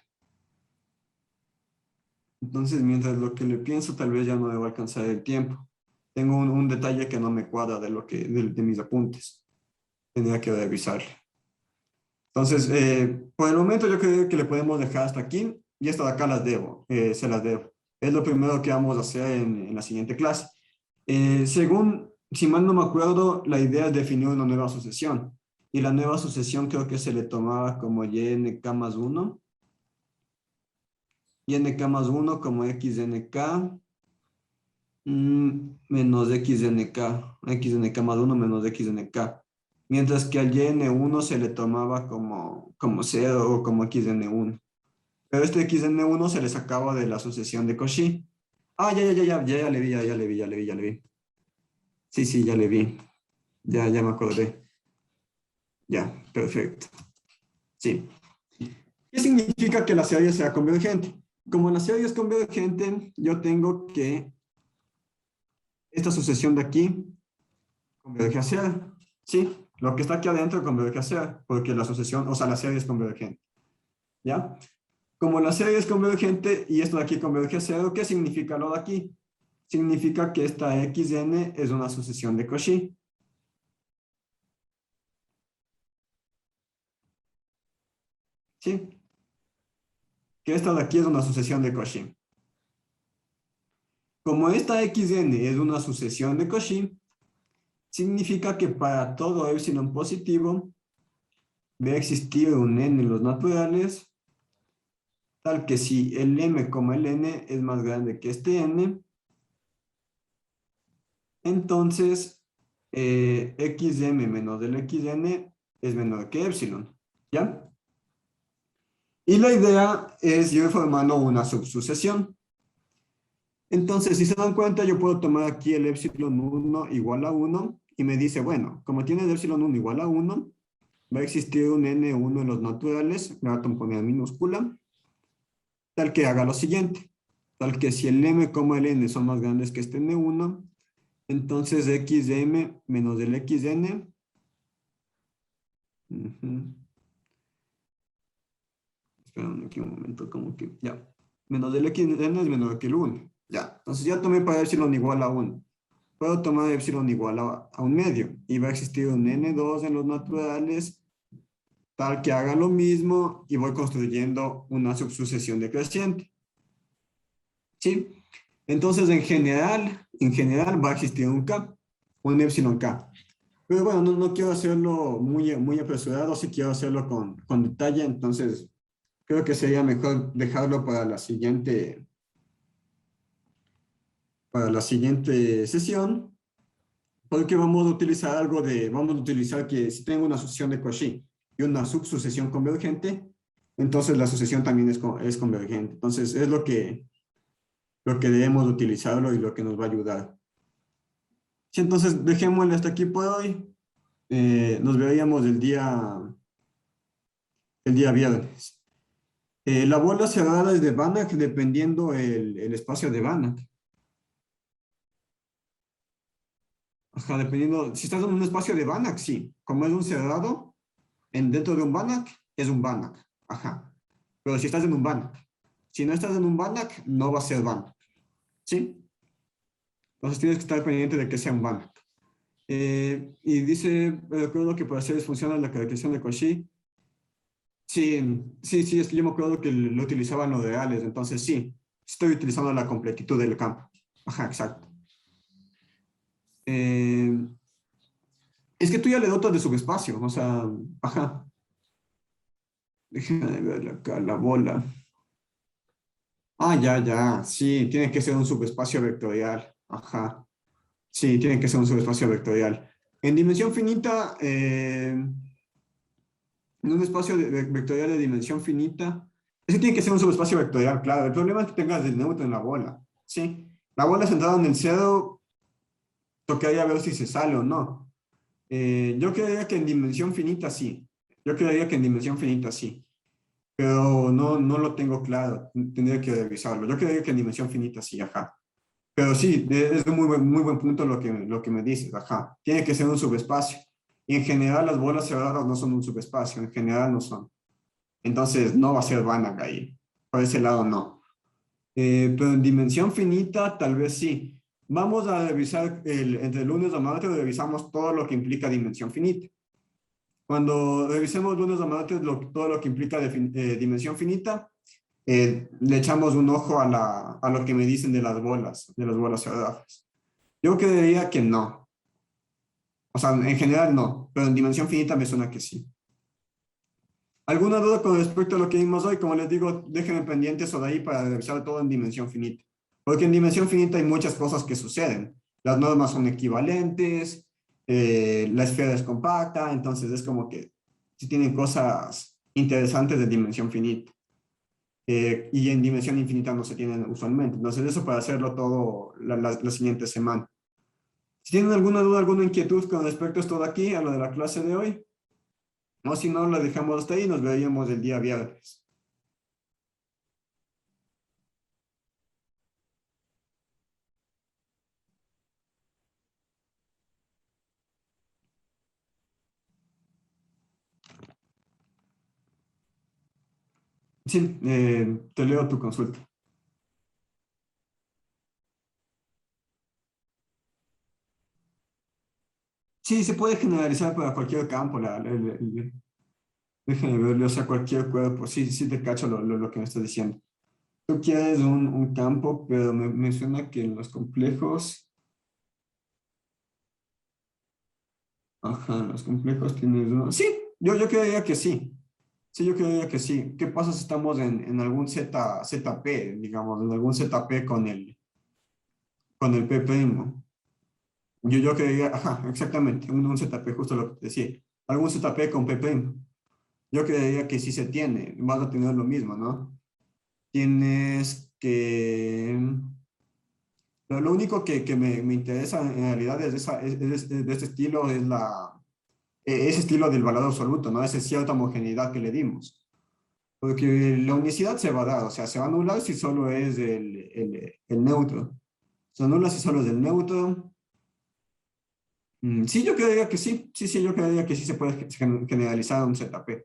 Entonces, mientras lo que le pienso, tal vez ya no me va a alcanzar el tiempo. Tengo un detalle que no me cuadra de, de mis apuntes. Tendría que revisarle. Entonces, por el momento yo creo que le podemos dejar hasta aquí y hasta de acá las debo, se las debo. Es lo primero que vamos a hacer en la siguiente clase. Según, si mal no me acuerdo, la idea es definir una nueva sucesión. Y la nueva sucesión creo que se le tomaba como YNK más 1. YNK más 1 como XNK menos XNK. XNK más 1 menos XNK. Mientras que al YN1 se le tomaba como 0 o como XN1. Pero este XN1 se le sacaba de la sucesión de Cauchy. Ah, ya le vi, ya le vi. Sí, sí, ya le vi. Ya me acordé. Ya, perfecto. Sí. ¿Qué significa que la serie sea convergente? Como la serie es convergente, yo tengo que esta sucesión de aquí converge a cero. Sí, lo que está aquí adentro converge a cero, porque la sucesión, o sea, la serie es convergente. ¿Ya? Como la serie es convergente y esto de aquí converge a cero, ¿qué significa lo de aquí? Significa que esta xn es una sucesión de Cauchy. ¿Sí? Que esta de aquí es una sucesión de Cauchy. Como esta xn es una sucesión de Cauchy, significa que para todo epsilon positivo va a existir un n en los naturales, tal que si el m como el n es más grande que este n, entonces xm menos del xn es menor que epsilon. ¿Ya? Y la idea es ir formando una subsucesión. Entonces, si se dan cuenta, yo puedo tomar aquí el epsilon 1 igual a 1 y me dice, bueno, como tiene el epsilon 1 igual a 1, va a existir un n1 en los naturales, le voy a poner minúscula, tal que haga lo siguiente, tal que si el m como el n son más grandes que este n1, entonces xm menos el xn, espérame aquí un momento, como que, ya, menos del xn es menor que el 1, ya, entonces ya tomé para epsilon igual a 1. Puedo tomar epsilon igual a un medio y va a existir un n2 en los naturales tal que haga lo mismo y voy construyendo una subsucesión decreciente. ¿Sí? Entonces, en general va a existir un K, un epsilon K. Pero bueno, no quiero hacerlo muy apresurado, sí quiero hacerlo con detalle, entonces creo que sería mejor dejarlo para la siguiente sesión, porque vamos a utilizar que si tengo una sucesión de Cauchy y una subsucesión convergente, entonces la sucesión también es convergente. Entonces es lo que debemos utilizarlo y lo que nos va a ayudar. Sí, entonces dejémosle hasta aquí por hoy. Nos veríamos el día viernes. La bola cerrada es de Banach dependiendo el espacio de Banach. Ajá, dependiendo, si estás en un espacio de Banach, sí. Como es un cerrado, dentro de un Banach, es un Banach. Ajá. Pero si estás en un Banach. Si no estás en un Banach, no va a ser Banach. ¿Sí? Entonces tienes que estar pendiente de que sea un Banach. Y dice, recuerdo que para hacer funciona la caracterización de Cauchy Sí, sí, sí, es que yo me acuerdo que lo utilizaban los reales, entonces sí, estoy utilizando la completitud del campo. Ajá, exacto. Eh, es que tú ya le dotas de subespacio, o sea, ajá. Déjame ver acá la bola. Ah, ya, ya, sí, tiene que ser un subespacio vectorial. Ajá, sí, tiene que ser un subespacio vectorial. En dimensión finita, en un espacio vectorial de dimensión finita, ese tiene que ser un subespacio vectorial, claro. El problema es que tengas el neutro en la bola, ¿sí? La bola centrada en el cero, tocaría ver si se sale o no. Yo creería que en dimensión finita sí. Yo creería que en dimensión finita sí. Pero no, no lo tengo claro. Tendría que revisarlo. Yo creería que en dimensión finita sí, ajá. Pero sí, es un muy buen punto lo que me dices, ajá. Tiene que ser un subespacio. Y en general las bolas cerradas no son un subespacio, en general no son. Entonces no va a ser Banach ahí. Por ese lado no. Pero en dimensión finita tal vez sí. Vamos a revisar, entre lunes a martes revisamos todo lo que implica dimensión finita. Cuando revisemos lunes a martes todo lo que implica dimensión finita, le echamos un ojo a lo que me dicen de las bolas cerradas. Yo creería que no. O sea, en general no, pero en dimensión finita me suena que sí. ¿Alguna duda con respecto a lo que vimos hoy? Como les digo, déjenme pendientes o de ahí para revisar todo en dimensión finita. Porque en dimensión finita hay muchas cosas que suceden. Las normas son equivalentes, la esfera es compacta, entonces es como que sí tienen cosas interesantes de dimensión finita. Y en dimensión infinita no se tienen usualmente. Entonces eso para hacerlo todo la siguiente semana. Si tienen alguna duda, alguna inquietud con respecto a esto de aquí, a lo de la clase de hoy, o si no, la dejamos hasta ahí y nos veríamos el día viernes. Sí, te leo tu consulta. Sí, se puede generalizar para cualquier campo. Déjame verlo, o sea, cualquier cuerpo. Sí, sí te cacho lo que me estás diciendo. Tú quieres un campo, pero me suena que en los complejos, ajá, en los complejos tienes uno. Sí, yo creería que sí. Sí, yo creería que sí. ¿Qué pasa si estamos en algún ZP, digamos, en algún ZP con el P primo? Yo creería, ajá, exactamente, un ZP, justo lo que te decía. Algún ZP con P primo. Yo creería que sí se tiene, vas a tener lo mismo, ¿no? Tienes que... Lo único que me interesa en realidad de este estilo es ese estilo del valor absoluto, ¿no? Esa cierta homogeneidad que le dimos. Porque la unicidad se va a dar, o sea, se va a anular si solo es el neutro. Se anula si solo es el neutro. Sí, yo creería que sí. Sí, sí, yo creería que sí se puede generalizar un ZP.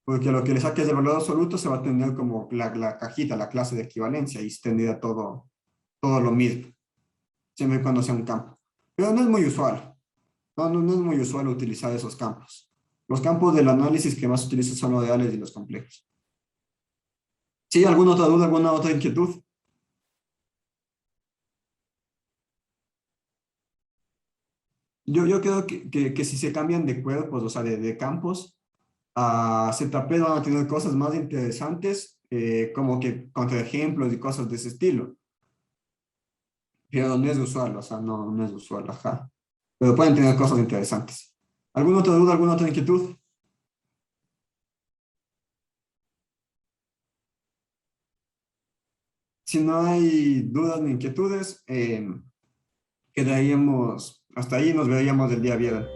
Porque lo que le saques del valor absoluto se va a tener como la cajita, la clase de equivalencia, y se tendría todo lo mismo, siempre y cuando sea un campo. Pero no es muy usual. No es muy usual utilizar esos campos. Los campos del análisis que más utilizo son los reales y los complejos. ¿Sí? ¿Alguna otra duda, alguna otra inquietud? Yo creo que si se cambian de cuerpos, o sea, de campos, a ZP van a tener cosas más interesantes, como que contraejemplos y cosas de ese estilo. Pero no es usual, o sea, no es usual, ajá. Pero pueden tener cosas interesantes. ¿Alguna otra duda, alguna otra inquietud? Si no hay dudas ni inquietudes, quedaríamos hasta ahí, nos veríamos el día viernes.